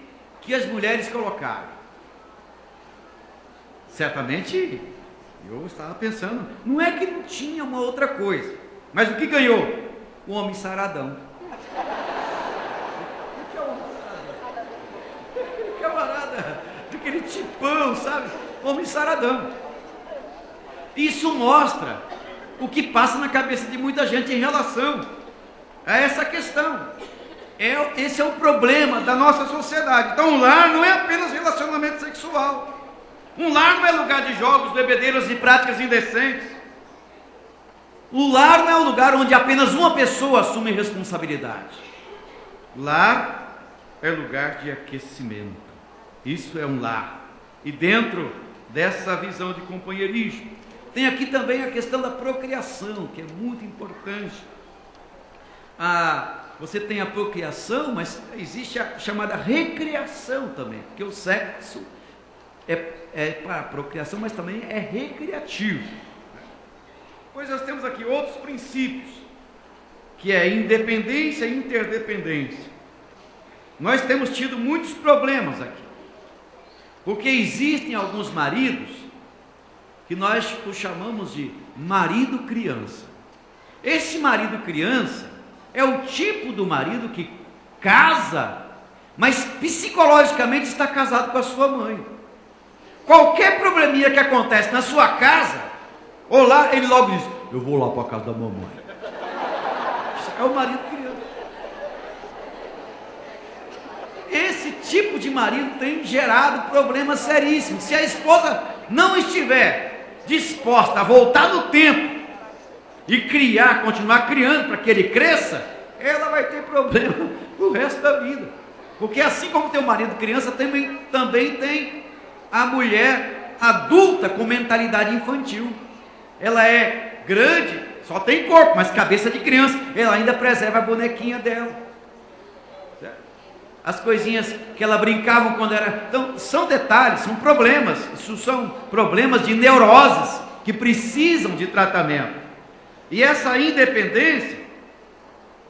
as mulheres colocaram. Certamente, eu estava pensando, não é que não tinha uma outra coisa, mas o que ganhou? O homem saradão. O que é o homem saradão? Camarada, aquele tipão, sabe? Homem saradão. Isso mostra o que passa na cabeça de muita gente em relação a essa questão. Esse é o problema da nossa sociedade. Então, um lar não é apenas relacionamento sexual. Um lar não é lugar de jogos, bebedeiras e práticas indecentes. O lar não é um lugar onde apenas uma pessoa assume responsabilidade. Lar é lugar de aquecimento. Isso é um lar. E dentro dessa visão de companheirismo, tem aqui também a questão da procriação, que é muito importante. Você tem a procriação, mas existe a chamada recriação também, porque o sexo é para a procriação, mas também é recreativo. Pois nós temos aqui outros princípios, que é independência e interdependência. Nós temos tido muitos problemas aqui, porque existem alguns maridos que nós o chamamos de marido criança. Esse marido criança é o tipo do marido que casa, mas psicologicamente está casado com a sua mãe. Qualquer probleminha que acontece na sua casa, ou lá, ele logo diz: eu vou lá para a casa da mamãe. Isso é o marido criança. Esse tipo de marido tem gerado problemas seríssimos. Se a esposa não estiver disposta a voltar no tempo e continuar criando para que ele cresça, ela vai ter problema o resto da vida. Porque assim como tem o marido criança, também tem a mulher adulta com mentalidade infantil. Ela é grande, só tem corpo, mas cabeça de criança. Ela ainda preserva a bonequinha dela, as coisinhas que ela brincava quando era. Então, são detalhes, são problemas. Isso são problemas de neuroses que precisam de tratamento. E essa independência,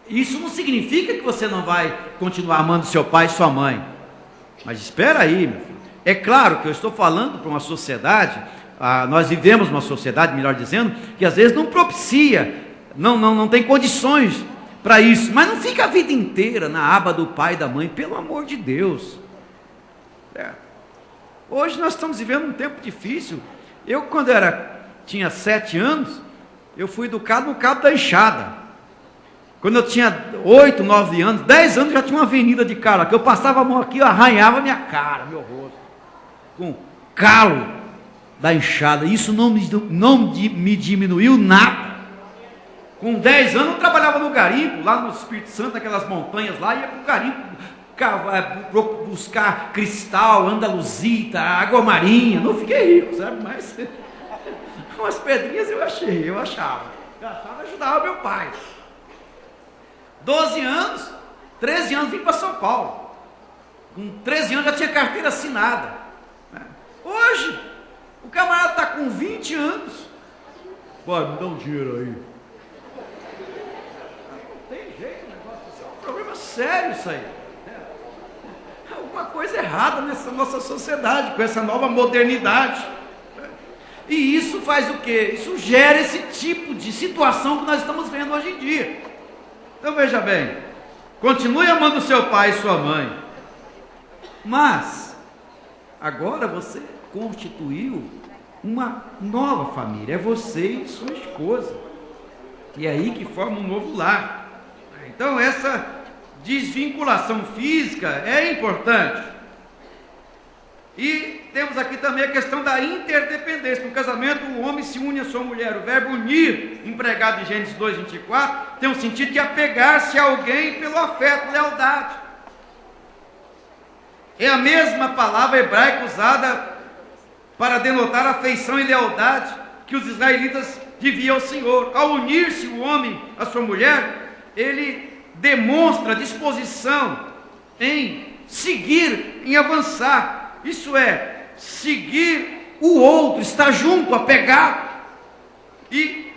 isso não significa que você não vai continuar amando seu pai e sua mãe. Mas espera aí, meu filho. É claro que eu estou falando para uma sociedade, nós vivemos uma sociedade, melhor dizendo, que às vezes não propicia, não tem condições para isso, mas não fica a vida inteira na aba do pai e da mãe, pelo amor de Deus. Hoje nós estamos vivendo um tempo difícil. Eu, quando tinha 7 anos, eu fui educado no Cabo da Enxada. Quando eu tinha 8, 9 anos, 10 anos, já tinha uma avenida de cara, que eu passava a mão aqui, eu arranhava minha cara, meu rosto, com calo da enxada. Isso não me diminuiu nada. Com 10 anos eu trabalhava no garimpo, lá no Espírito Santo, naquelas montanhas lá, ia para o garimpo, buscar cristal, andaluzita, água marinha. Não fiquei rico, sabe? Mas umas pedrinhas eu achava. Ajudava meu pai. 12 anos, 13 anos vim para São Paulo. Com 13 anos já tinha carteira assinada. Hoje, o camarada está com 20 anos. Pai, me dá um dinheiro aí. Isso é um problema sério isso aí. Alguma coisa errada nessa nossa sociedade, com essa nova modernidade. E isso faz o quê? Isso gera esse tipo de situação que nós estamos vendo hoje em dia. Então veja bem, continue amando seu pai e sua mãe, mas agora você constituiu uma nova família, é você e sua esposa, e é aí que forma um novo lar. Então essa desvinculação física é importante. E temos aqui também a questão da interdependência. No casamento, o homem se une à sua mulher. O verbo unir, empregado em Gênesis 2:24, tem um sentido de apegar-se a alguém pelo afeto, lealdade. É a mesma palavra hebraica usada para denotar afeição e lealdade que os israelitas deviam ao Senhor. Ao unir-se o homem à sua mulher, ele demonstra disposição em seguir, em avançar. Isso é, seguir o outro, estar junto, apegado. E,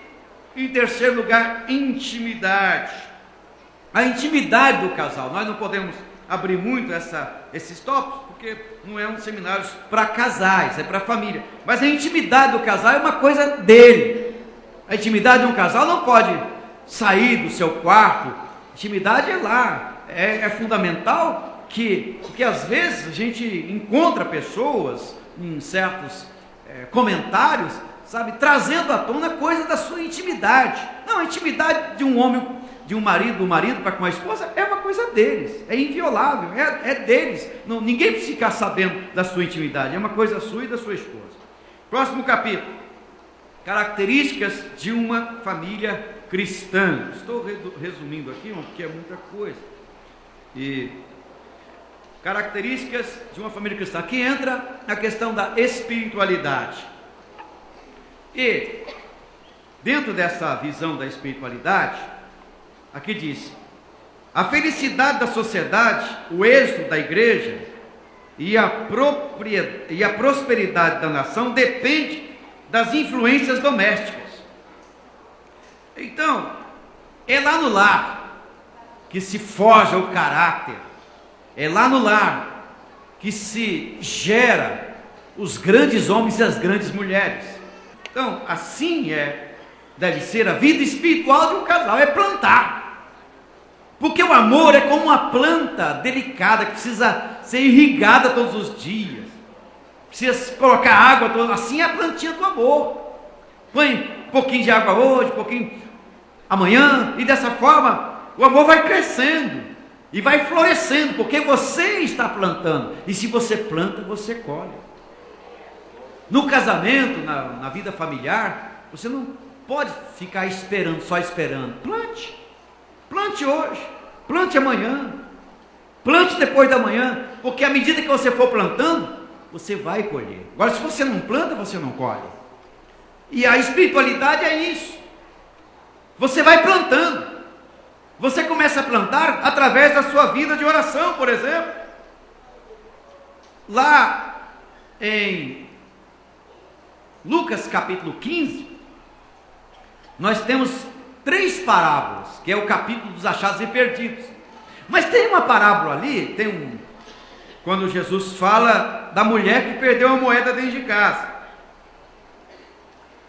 em terceiro lugar, intimidade. A intimidade do casal. Nós não podemos abrir muito esses tópicos, porque não é um seminário para casais, é para família. Mas a intimidade do casal é uma coisa dele. A intimidade de um casal não pode sair do seu quarto. A intimidade é lá, é fundamental porque às vezes a gente encontra pessoas em certos comentários, sabe, trazendo à tona coisa da sua intimidade. Não, a intimidade de um homem, de um marido, do marido para com a esposa, é uma coisa deles, é inviolável, é deles. Não, ninguém precisa ficar sabendo da sua intimidade, é uma coisa sua e da sua esposa. Próximo capítulo: características de uma família cristã. Estou resumindo aqui, porque é muita coisa. E características de uma família cristã. Aqui entra a questão da espiritualidade. E dentro dessa visão da espiritualidade, aqui diz: a felicidade da sociedade, o êxito da igreja e a prosperidade da nação depende das influências domésticas. Então, é lá no lar que se forja o caráter, é lá no lar que se gera os grandes homens e as grandes mulheres. Então, assim deve ser a vida espiritual de um casal, é plantar. Porque o amor é como uma planta delicada que precisa ser irrigada todos os dias, precisa colocar água, assim é a plantinha do amor. Põe um pouquinho de água hoje, um pouquinho amanhã, e dessa forma o amor vai crescendo e vai florescendo, porque você está plantando, e se você planta, você colhe. No casamento, na vida familiar, você não pode ficar esperando, só esperando. Plante hoje, plante amanhã, plante depois da manhã, porque à medida que você for plantando, você vai colher. Agora, se você não planta, você não colhe. E a espiritualidade é isso. Você vai plantando. Você começa a plantar através da sua vida de oração, por exemplo. Lá em Lucas capítulo 15, nós temos 3 parábolas, que é o capítulo dos achados e perdidos. Mas tem uma parábola ali, quando Jesus fala da mulher que perdeu a moeda dentro de casa.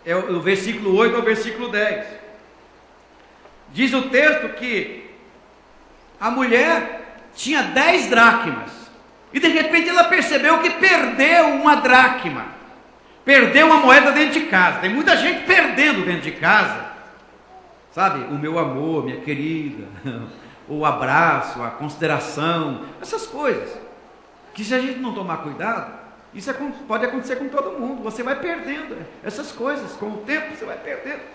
É o versículo 8 ao versículo 10. Diz o texto que a mulher tinha 10 dracmas, e de repente ela percebeu que perdeu uma dracma, perdeu uma moeda dentro de casa. Tem muita gente perdendo dentro de casa, sabe, o meu amor, minha querida, o abraço, a consideração, essas coisas, que se a gente não tomar cuidado, isso pode acontecer com todo mundo. Você vai perdendo essas coisas, com o tempo você vai perdendo.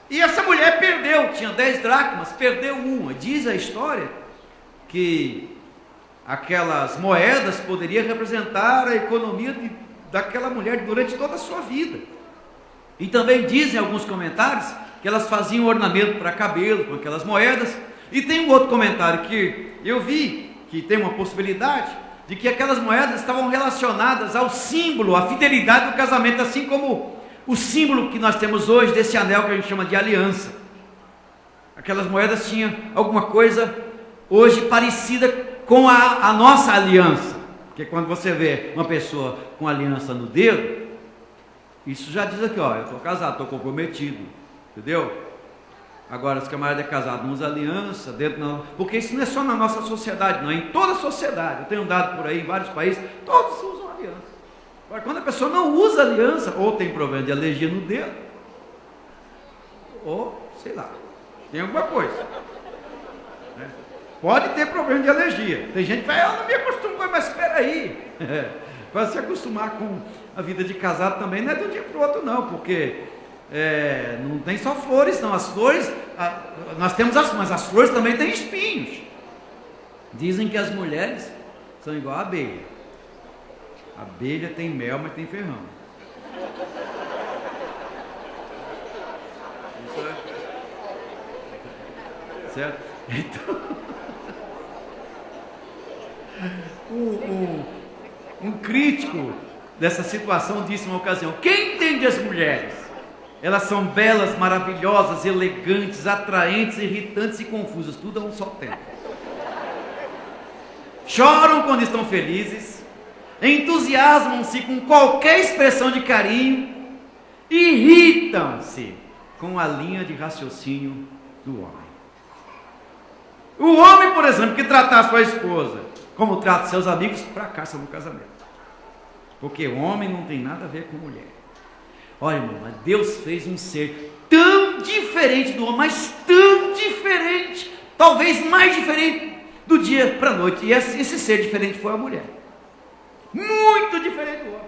E essa mulher perdeu, tinha 10 dracmas, perdeu uma. Diz a história que aquelas moedas poderiam representar a economia daquela mulher durante toda a sua vida. E também dizem alguns comentários que elas faziam ornamento para cabelo com aquelas moedas. E tem um outro comentário que eu vi, que tem uma possibilidade de que aquelas moedas estavam relacionadas ao símbolo, à fidelidade do casamento, assim como o símbolo que nós temos hoje desse anel que a gente chama de aliança. Aquelas moedas tinham alguma coisa hoje parecida com a nossa aliança, porque quando você vê uma pessoa com aliança no dedo, isso já diz aqui, ó, eu estou casado, estou comprometido, entendeu? Agora, se o camarada é casado, não usa aliança, porque isso não é só na nossa sociedade, não, é em toda a sociedade. Eu tenho andado por aí em vários países, todos usam aliança. Agora, quando a pessoa não usa aliança, ou tem problema de alergia no dedo, ou, sei lá, tem alguma coisa, né? Pode ter problema de alergia. Tem gente que fala, eu não me acostumo, mas espera aí. Para se acostumar com a vida de casado também, não é de um dia para o outro não, porque não tem só flores, não. As flores, nós temos mas as flores também têm espinhos. Dizem que as mulheres são igual a abelha. A abelha tem mel, mas tem ferrão. Isso é certo? Então, um crítico dessa situação disse em uma ocasião: quem entende as mulheres? Elas são belas, maravilhosas, elegantes, atraentes, irritantes e confusas, tudo a um só tempo. Choram quando estão felizes, entusiasmam-se com qualquer expressão de carinho, irritam-se com a linha de raciocínio do homem. O homem, por exemplo, que tratar sua esposa como trata seus amigos, fracassa no casamento. Porque homem não tem nada a ver com mulher. Olha, irmão, mas Deus fez um ser tão diferente do homem, mas tão diferente, talvez mais diferente do dia para a noite. E esse ser diferente foi a mulher. Muito diferente do homem.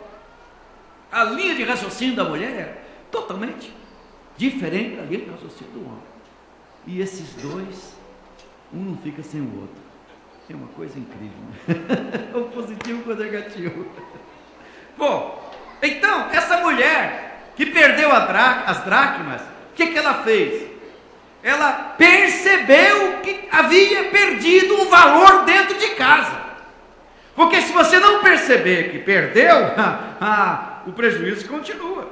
A linha de raciocínio da mulher é totalmente diferente da linha de raciocínio do homem. E esses dois, um não fica sem o outro. É uma coisa incrível. O positivo com o negativo. Bom, então, essa mulher que perdeu as dracmas, o que ela fez? Ela percebeu que havia perdido um valor dentro de casa. Porque se você não perceber que perdeu, o prejuízo continua.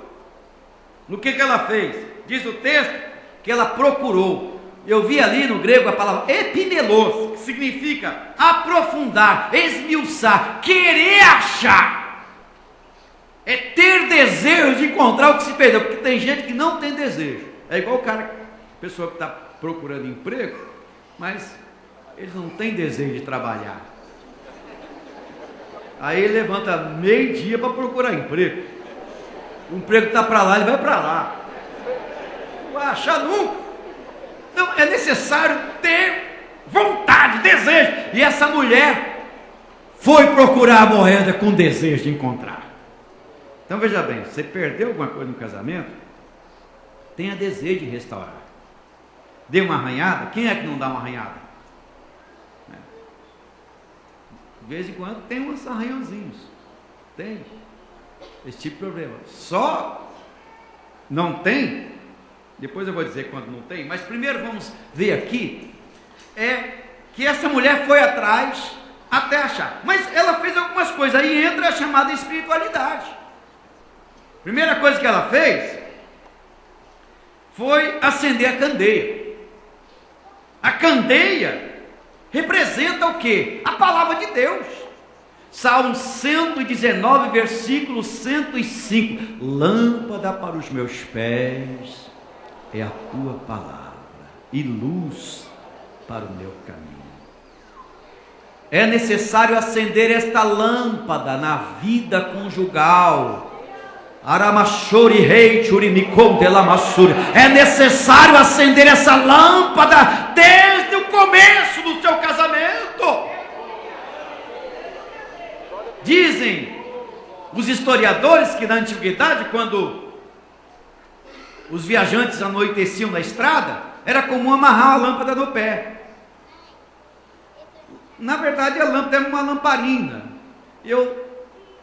O que ela fez? Diz o texto que ela procurou. Eu vi ali no grego a palavra epimelos, que significa aprofundar, esmiuçar, querer achar. É ter desejo de encontrar o que se perdeu, porque tem gente que não tem desejo. É igual o cara, a pessoa que está procurando emprego, mas ele não tem desejo de trabalhar. Aí ele levanta meio-dia para procurar emprego. O emprego está para lá, ele vai para lá. Não vai achar nunca. Então é necessário ter vontade, desejo. E essa mulher foi procurar a moeda com desejo de encontrar. Então veja bem, você perdeu alguma coisa no casamento, tenha desejo de restaurar. Deu uma arranhada, quem é que não dá uma arranhada? De vez em quando tem uns arranhãozinhos, tem esse tipo de problema. Só não tem, depois eu vou dizer quando não tem, mas primeiro vamos ver aqui, que essa mulher foi atrás até achar, mas ela fez algumas coisas, aí entra a chamada espiritualidade. Primeira coisa que ela fez foi acender a candeia. A candeia representa o quê? A palavra de Deus. Salmo 119, versículo 105. Lâmpada para os meus pés é a tua palavra e luz para o meu caminho. É necessário acender esta lâmpada na vida conjugal. É necessário acender essa lâmpada desde o começo do seu casamento. Dizem os historiadores que na antiguidade, quando os viajantes anoiteciam na estrada, era comum amarrar a lâmpada no pé. Na verdade, a lâmpada era uma lamparina. Eu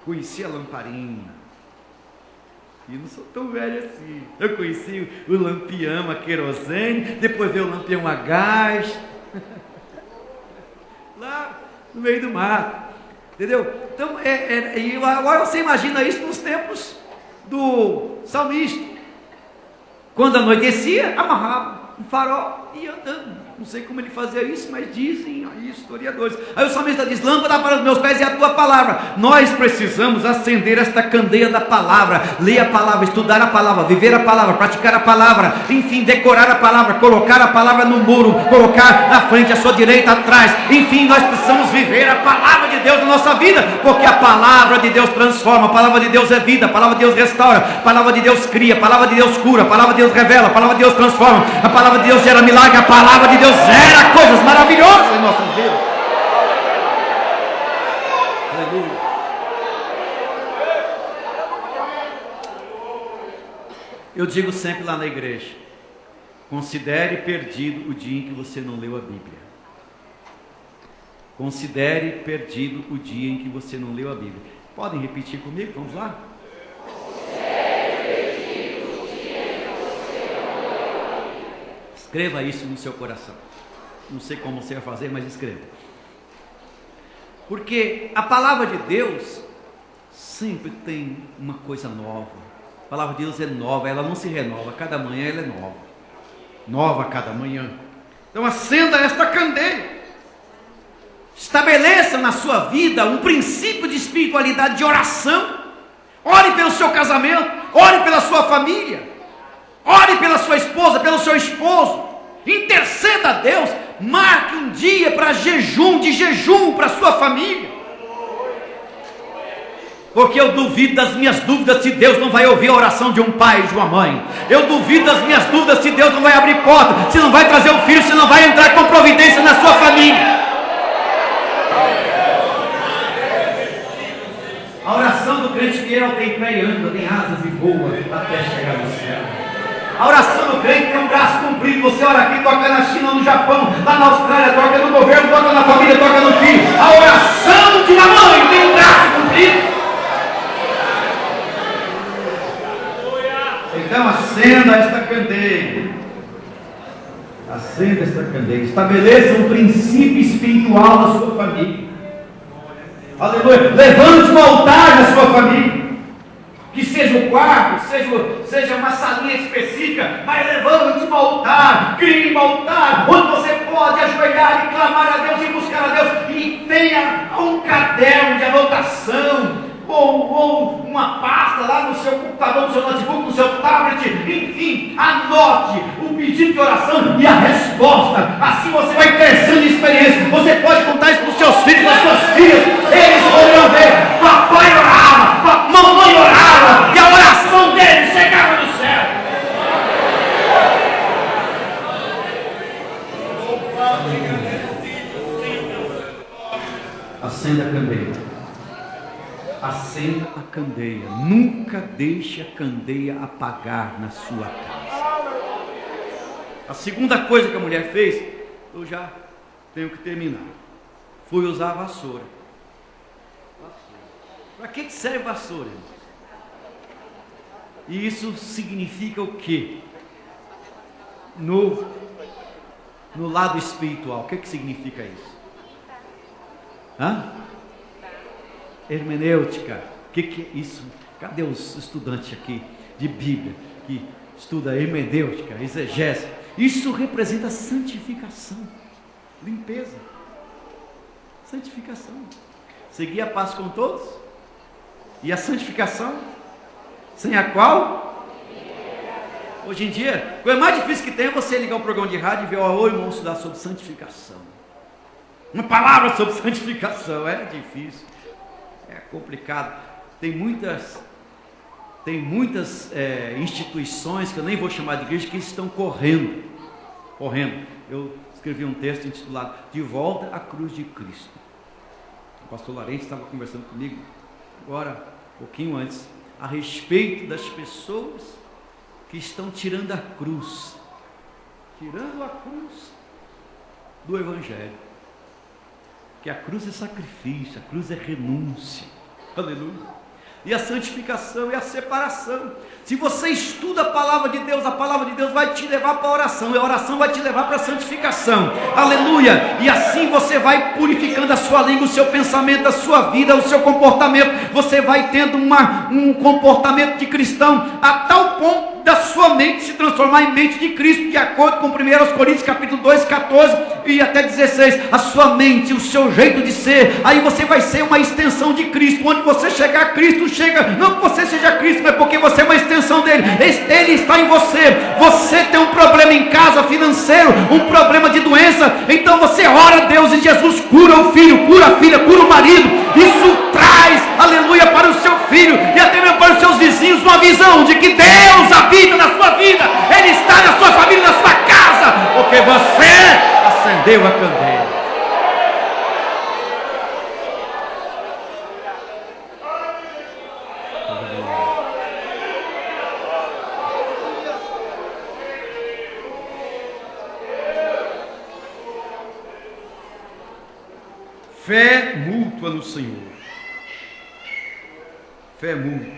conheci a lamparina. E não sou tão velho assim. Eu conheci o lampião a querosene, depois veio o lampião a gás, lá no meio do mato, entendeu? Então, agora você imagina isso nos tempos do salmista. Quando anoitecia, amarrava um farol e ia andando. Não sei como ele fazia isso, mas dizem aí historiadores. Aí o salmista diz: lâmpada para os meus pés é a tua palavra. Nós precisamos acender esta candeia da palavra, ler a palavra, estudar a palavra, viver a palavra, praticar a palavra, enfim, decorar a palavra, colocar a palavra no muro, colocar na frente, à sua direita, atrás. Enfim, nós precisamos viver a palavra de Deus na nossa vida, porque a palavra de Deus transforma, a palavra de Deus é vida, a palavra de Deus restaura, a palavra de Deus cria, a palavra de Deus cura, a palavra de Deus revela, a palavra de Deus transforma, a palavra de Deus gera milagre, a palavra de Deus gera coisas maravilhosas em nossas vidas. Aleluia. Eu digo sempre lá na igreja: considere perdido o dia em que você não leu a Bíblia. Considere perdido o dia em que você não leu a Bíblia. Podem repetir comigo? Vamos lá? Escreva isso no seu coração. Não sei como você vai fazer, mas escreva. Porque a palavra de Deus sempre tem uma coisa nova. A palavra de Deus é nova, ela não se renova. Cada manhã ela é nova. Nova a cada manhã. Então acenda esta candeia. Estabeleça na sua vida um princípio de espiritualidade, de oração. Ore pelo seu casamento, ore pela sua família, ore pela sua esposa, pelo seu esposo. Interceda a Deus, Marque um dia para jejum, de jejum para a sua família. Porque eu duvido das minhas dúvidas se Deus não vai ouvir a oração de um pai e de uma mãe. Eu duvido das minhas dúvidas se Deus não vai abrir porta, se não vai trazer um filho, se não vai entrar com providência na sua família. A oração do crente fiel tem pé e anda, tem asas e voa até chegar no céu. A oração do crente tem um braço comprido. Você ora aqui, toca na China, no Japão, lá na Austrália, toca no governo, toca na família, toca no filho. A oração de uma mãe tem um braço comprido. Então acenda esta candeia. Acenda esta candeia. Estabeleça um princípio espiritual na sua família. Aleluia. Levante um altar na sua família. Que seja um quarto, seja uma salinha específica, mas levante um altar, crie um altar, onde você pode ajoelhar e clamar a Deus e buscar a Deus, e tenha um caderno de anotação, ou uma pasta lá no seu computador, no seu notebook, no seu tablet, enfim, anote o pedido de oração e a resposta. Assim você vai crescendo em experiência. Você pode contar isso para os seus filhos, para as suas filhas. Eles vão ver, papai orava, mamãe orava, e a oração deles chegava no céu. Acenda a candeia. Acenda a candeia. Nunca deixe a candeia apagar na sua casa. A segunda coisa que a mulher fez, eu já tenho que terminar, foi usar a vassoura. Para que serve vassoura? E isso significa o quê? No lado espiritual, o que significa isso? Hermenêutica. O que é isso? Cadê os estudantes aqui de Bíblia que estuda hermenêutica, exegese? Isso representa santificação, limpeza, santificação. Seguir a paz com todos e a santificação, sem a qual hoje em dia, a coisa mais difícil que tem é você ligar um programa de rádio e ver, oi, vamos estudar sobre santificação. Uma palavra sobre santificação, é difícil. É complicado. Tem muitas instituições que eu nem vou chamar de igreja que estão correndo. Eu escrevi um texto intitulado De Volta à Cruz de Cristo. O pastor Larente estava conversando comigo agora, um pouquinho antes, a respeito das pessoas que estão tirando a cruz do Evangelho. Que a cruz é sacrifício, a cruz é renúncia, aleluia, e a santificação é a separação. Se você estuda a palavra de Deus vai te levar para a oração, e a oração vai te levar para a santificação, aleluia, e assim você vai purificando a sua língua, o seu pensamento, a sua vida, o seu comportamento, você vai tendo um comportamento de cristão, a tal ponto da sua mente se transformar em mente de Cristo, de acordo com 1 Coríntios capítulo 2, 14 e até 16, a sua mente, o seu jeito de ser, aí você vai ser uma extensão de Cristo, onde você chegar, Cristo chega, não que você seja Cristo, mas porque você é uma extensão dele, ele está em você. Você tem um problema em casa financeiro, um problema de doença, então você ora a Deus e Jesus cura o filho, cura a filha, cura o marido, isso traz, aleluia, para o seu filho e até mesmo para os seus vizinhos uma visão de que Deus habita na sua vida, Ele está na sua família, na sua casa, porque você acendeu a candeia. Fé mútua no Senhor. Fé mútua.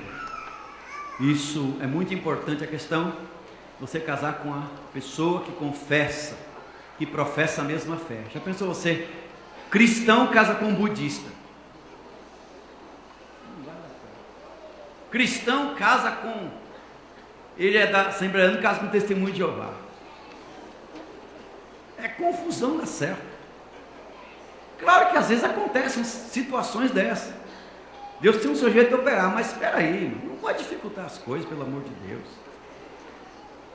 Isso é muito importante, a questão de você casar com a pessoa que confessa, que professa a mesma fé. Já pensou você, cristão casa com um budista? Cristão casa com, ele é da Assembleia, casa com Testemunho de Jeová. É confusão, dá certo. Claro que às vezes acontecem situações dessas. Deus tem um seu jeito de operar, mas espera aí, não pode dificultar as coisas, pelo amor de Deus.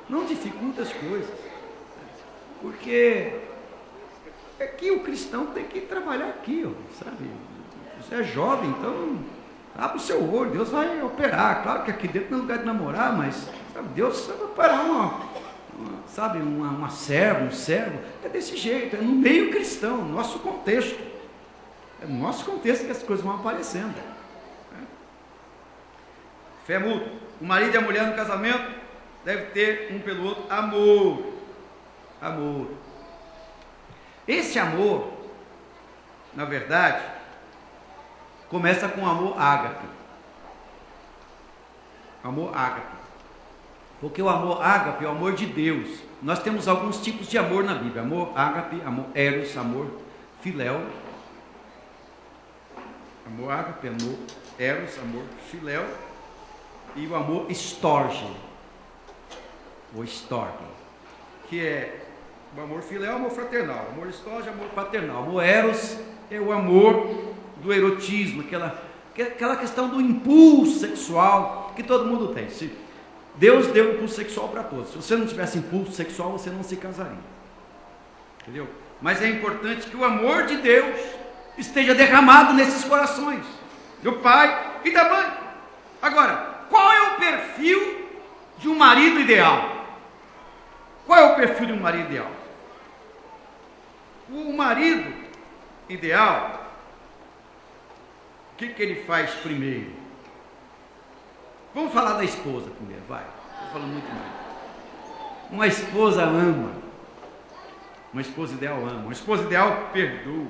Não dificulta as coisas, porque é que o cristão tem que trabalhar aqui, ó, sabe? Você é jovem, então abre o seu olho, Deus vai operar. Claro que aqui dentro não é lugar de namorar, mas sabe, Deus vai operar uma serva, um servo. É desse jeito, é no meio cristão, no nosso contexto. É no nosso contexto que as coisas vão aparecendo. Fé mútua. O marido e a mulher no casamento devem ter um pelo outro amor. Amor. Esse amor, na verdade, começa com amor ágape. Amor ágape. Porque o amor ágape é o amor de Deus. Nós temos alguns tipos de amor na Bíblia. Amor ágape, amor eros, amor filéu. Amor ágape, amor eros, amor filéu. E o amor estorge. O estorge. Que é o amor filéu, amor fraternal. Amor estorge, amor paternal. Amor eros é o amor do erotismo, aquela questão do impulso sexual que todo mundo tem. Deus deu impulso sexual para todos. Se você não tivesse impulso sexual, você não se casaria. Entendeu? Mas é importante que o amor de Deus esteja derramado nesses corações, do pai e da mãe. Agora, qual é o perfil de um marido ideal? Qual é o perfil de um marido ideal? O marido ideal, o que ele faz primeiro? Vamos falar da esposa primeiro, vai. Estou falando muito mais. Uma esposa ama. Uma esposa ideal ama. Uma esposa ideal perdoa.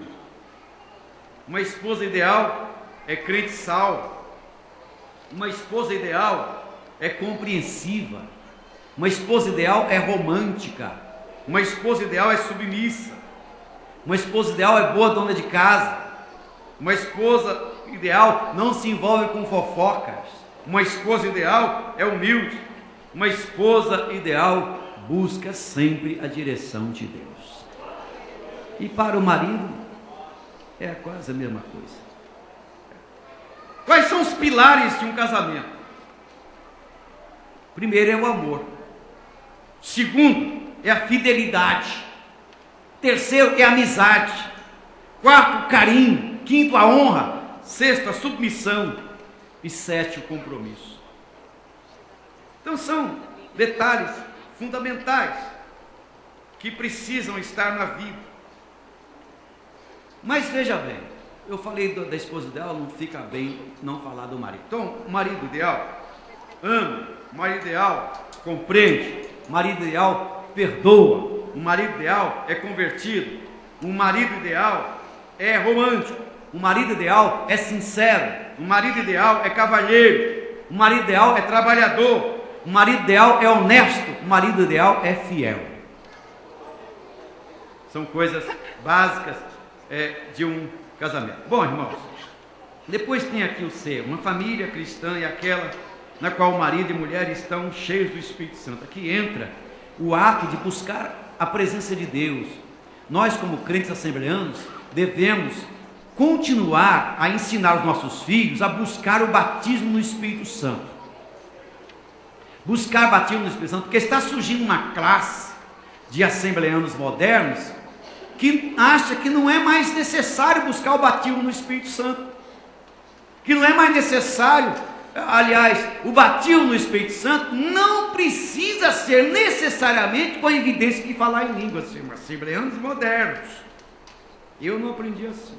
Uma esposa ideal é crente salvo. Uma esposa ideal é compreensiva. Uma esposa ideal é romântica. Uma esposa ideal é submissa. Uma esposa ideal é boa dona de casa. Uma esposa ideal não se envolve com fofocas. Uma esposa ideal é humilde. Uma esposa ideal busca sempre a direção de Deus. E para o marido é quase a mesma coisa. Quais são os pilares de um casamento? Primeiro é o amor. Segundo é a fidelidade. Terceiro é a amizade. Quarto, o carinho. Quinto, a honra. Sexto, a submissão. E sétimo, o compromisso. Então são detalhes fundamentais que precisam estar na vida. Mas veja bem, eu falei da esposa ideal, não fica bem não falar do marido. Então, o marido ideal ama, o marido ideal compreende, o marido ideal perdoa, o marido ideal é convertido, o marido ideal é romântico, o marido ideal é sincero, o marido ideal é cavalheiro, o marido ideal é trabalhador, o marido ideal é honesto, o marido ideal é fiel. São coisas básicas de um casamento. Bom, irmãos, depois tem aqui o ser, uma família cristã é aquela na qual o marido e mulher estão cheios do Espírito Santo. Aqui entra o ato de buscar a presença de Deus. Nós, como crentes assembleanos, devemos continuar a ensinar os nossos filhos a buscar o batismo no Espírito Santo. Buscar batismo no Espírito Santo, porque está surgindo uma classe de assembleanos modernos que acha que não é mais necessário buscar o batismo no Espírito Santo, que não é mais necessário, aliás, o batismo no Espírito Santo não precisa ser necessariamente com a evidência de falar em línguas, assembleanos modernos. Eu não aprendi assim.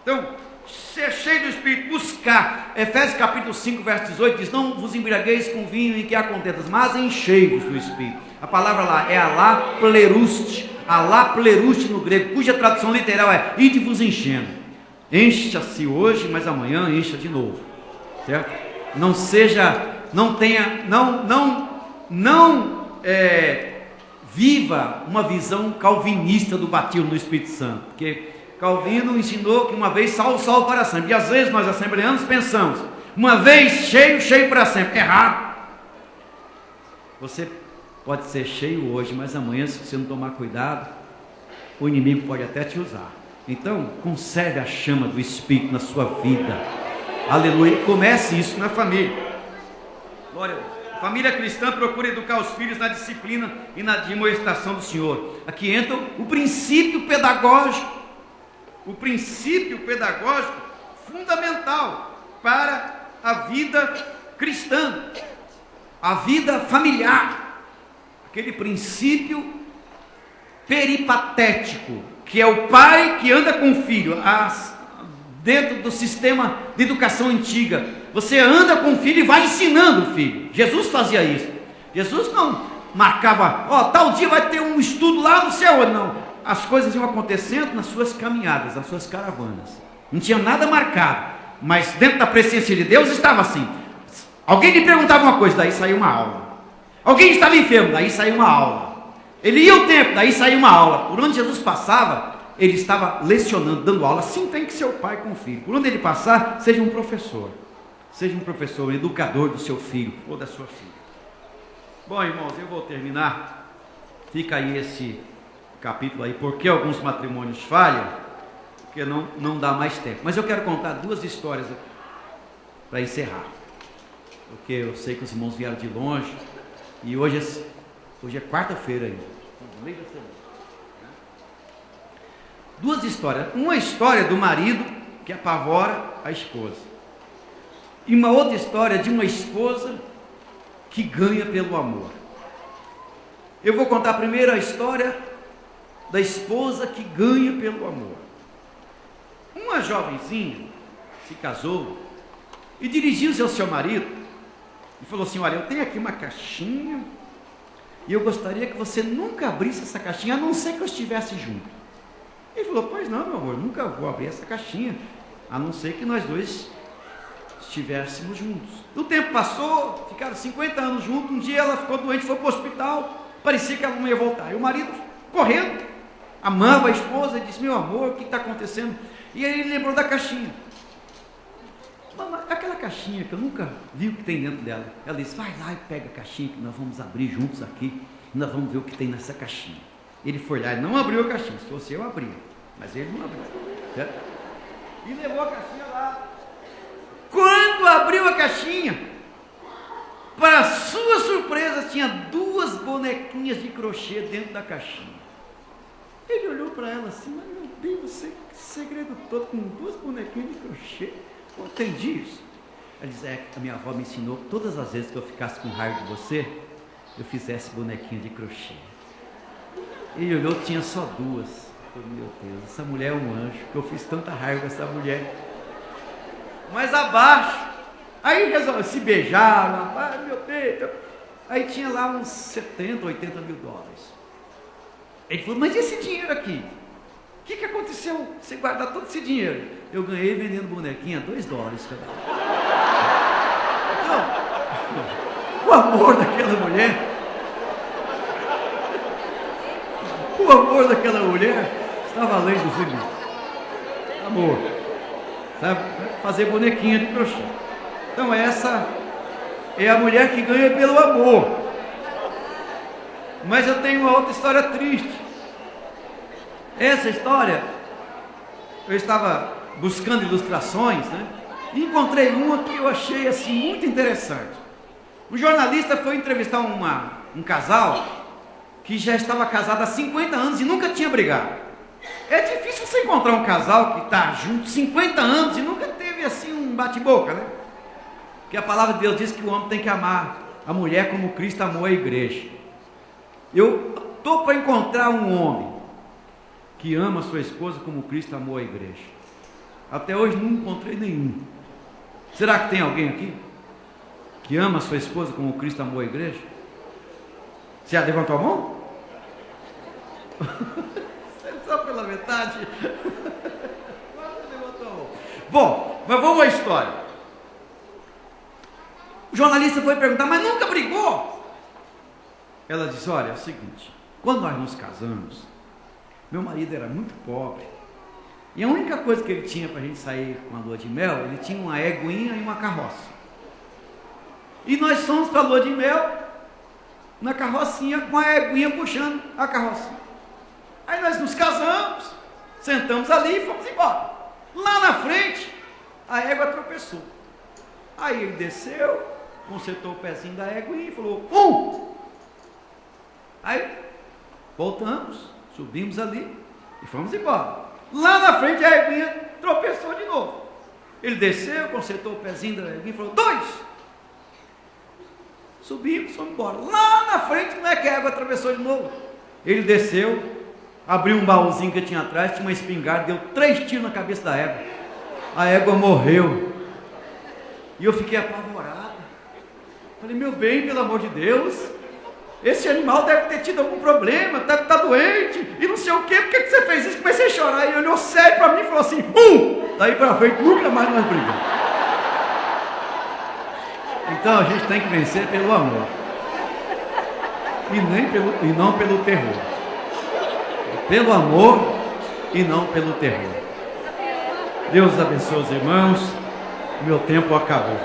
Então, ser cheio do Espírito, buscar. Efésios capítulo 5, verso 18 diz: não vos embriagueis com vinho em que há contentas, mas enchei-vos do Espírito. A palavra lá é alapleruste no grego, cuja tradução literal é ide-vos enchendo. Encha-se hoje, mas amanhã encha de novo, certo? Não seja, não tenha, viva uma visão calvinista do batismo no Espírito Santo, porque Calvino ensinou que uma vez salvo o coração, e às vezes nós assembleanos pensamos, uma vez cheio para sempre. Errado. Você pode ser cheio hoje, mas amanhã, se você não tomar cuidado, o inimigo pode até te usar. Então, conserve a chama do Espírito na sua vida. Aleluia. Comece isso na família. Glória a Deus. Família cristã procura educar os filhos na disciplina e na admoestação do Senhor. Aqui entra o princípio pedagógico. O princípio pedagógico fundamental para a vida cristã, a vida familiar. Aquele princípio peripatético, que é o pai que anda com o filho, dentro do sistema de educação antiga. Você anda com o filho e vai ensinando o filho. Jesus fazia isso. Jesus não marcava, tal dia vai ter um estudo lá no céu, não. As coisas iam acontecendo nas suas caminhadas, nas suas caravanas. Não tinha nada marcado, mas dentro da presença de Deus estava assim. Alguém lhe perguntava uma coisa, daí saiu uma aula. Alguém estava enfermo, daí saiu uma aula. Ele ia o tempo, daí saiu uma aula. Por onde Jesus passava, ele estava lecionando, dando aula. Assim tem que ser o pai com o filho. Por onde ele passar, seja um professor. Seja um professor, um educador do seu filho ou da sua filha. Bom, irmãos, eu vou terminar. Fica aí esse capítulo aí. Por que alguns matrimônios falham? Porque não dá mais tempo. Mas eu quero contar duas histórias aqui para encerrar. Porque eu sei que os irmãos vieram de longe. E hoje é quarta-feira ainda. No meio da semana. Duas histórias. Uma história do marido que apavora a esposa. E uma outra história de uma esposa que ganha pelo amor. Eu vou contar primeiro a história da esposa que ganha pelo amor. Uma jovenzinha se casou e dirigiu-se ao seu marido e falou assim: olha, eu tenho aqui uma caixinha e eu gostaria que você nunca abrisse essa caixinha, a não ser que eu estivesse junto. Ele falou: pois não, meu amor, nunca vou abrir essa caixinha, a não ser que nós dois estivéssemos juntos. O tempo passou, ficaram 50 anos juntos. Um dia ela ficou doente, foi para o hospital, parecia que ela não ia voltar. E o marido, correndo, amava a esposa, e disse: meu amor, o que está acontecendo? E aí ele lembrou da caixinha. Aquela caixinha que eu nunca vi o que tem dentro dela. Ela disse: vai lá e pega a caixinha que nós vamos abrir juntos aqui, e nós vamos ver o que tem nessa caixinha. Ele foi lá e não abriu a caixinha. Se fosse eu, abria, mas ele não abriu, certo? E levou a caixinha lá. Quando abriu a caixinha, para sua surpresa, tinha duas bonequinhas de crochê dentro da caixinha. Ele olhou para ela assim: mas meu Deus, esse segredo todo com duas bonequinhas de crochê, não entendi isso. Ela diz: a minha avó me ensinou que todas as vezes que eu ficasse com raiva de você, eu fizesse bonequinha de crochê. Ele olhou, tinha só duas. Eu falei: meu Deus, essa mulher é um anjo, que eu fiz tanta raiva com essa mulher. Mas abaixo, aí resolveu, se beijaram, meu Deus. Aí tinha lá uns 70, 80 mil dólares. Ele falou: mas e esse dinheiro aqui? O que aconteceu? Você guardar todo esse dinheiro? Eu ganhei vendendo bonequinha, $2 cada um. Então, o amor daquela mulher estava além dos limites. Amor, sabe? Fazer bonequinha de crochê. Então essa é a mulher que ganha pelo amor. Mas eu tenho uma outra história triste. Essa história, eu estava buscando ilustrações, né? E encontrei uma que eu achei assim muito interessante. O jornalista foi entrevistar um casal que já estava casado há 50 anos e nunca tinha brigado. É difícil você encontrar um casal que está junto 50 anos e nunca teve assim um bate-boca, né? Porque a palavra de Deus diz que o homem tem que amar a mulher como Cristo amou a igreja. Eu estou para encontrar um homem que ama a sua esposa como Cristo amou a igreja. Até hoje não encontrei nenhum. Será que tem alguém aqui que ama a sua esposa como Cristo amou a igreja? Você já levantou a mão? Só pela metade. Bom, mas vamos à história. O jornalista foi perguntar: mas nunca brigou? Ela disse: olha, é o seguinte, quando nós nos casamos, meu marido era muito pobre, e a única coisa que ele tinha para a gente sair com a lua de mel, ele tinha uma eguinha e uma carroça. E nós fomos para a lua de mel na carrocinha, com a eguinha puxando a carrocinha. Aí nós nos casamos, sentamos ali e fomos embora. Lá na frente, a égua tropeçou. Aí ele desceu, consertou o pezinho da égua e falou: Aí, voltamos, subimos ali e fomos embora. Lá na frente a éguinha tropeçou de novo. Ele desceu, consertou o pezinho da éguinha e falou: 2. Subimos, fomos embora. Lá na frente, como é que a égua atravessou de novo? Ele desceu, abriu um baúzinho que tinha atrás, tinha uma espingarda, deu 3 tiros na cabeça da égua. A égua morreu. E eu fiquei apavorado. Falei: meu bem, pelo amor de Deus, esse animal deve ter tido algum problema, deve estar doente, e não sei o quê, por que você fez isso? Comecei a chorar, e ele olhou sério para mim e falou assim: daí para frente, nunca mais nós brigamos. Então a gente tem que vencer pelo amor, e não pelo terror. Pelo amor e não pelo terror. Deus abençoe os irmãos, meu tempo acabou.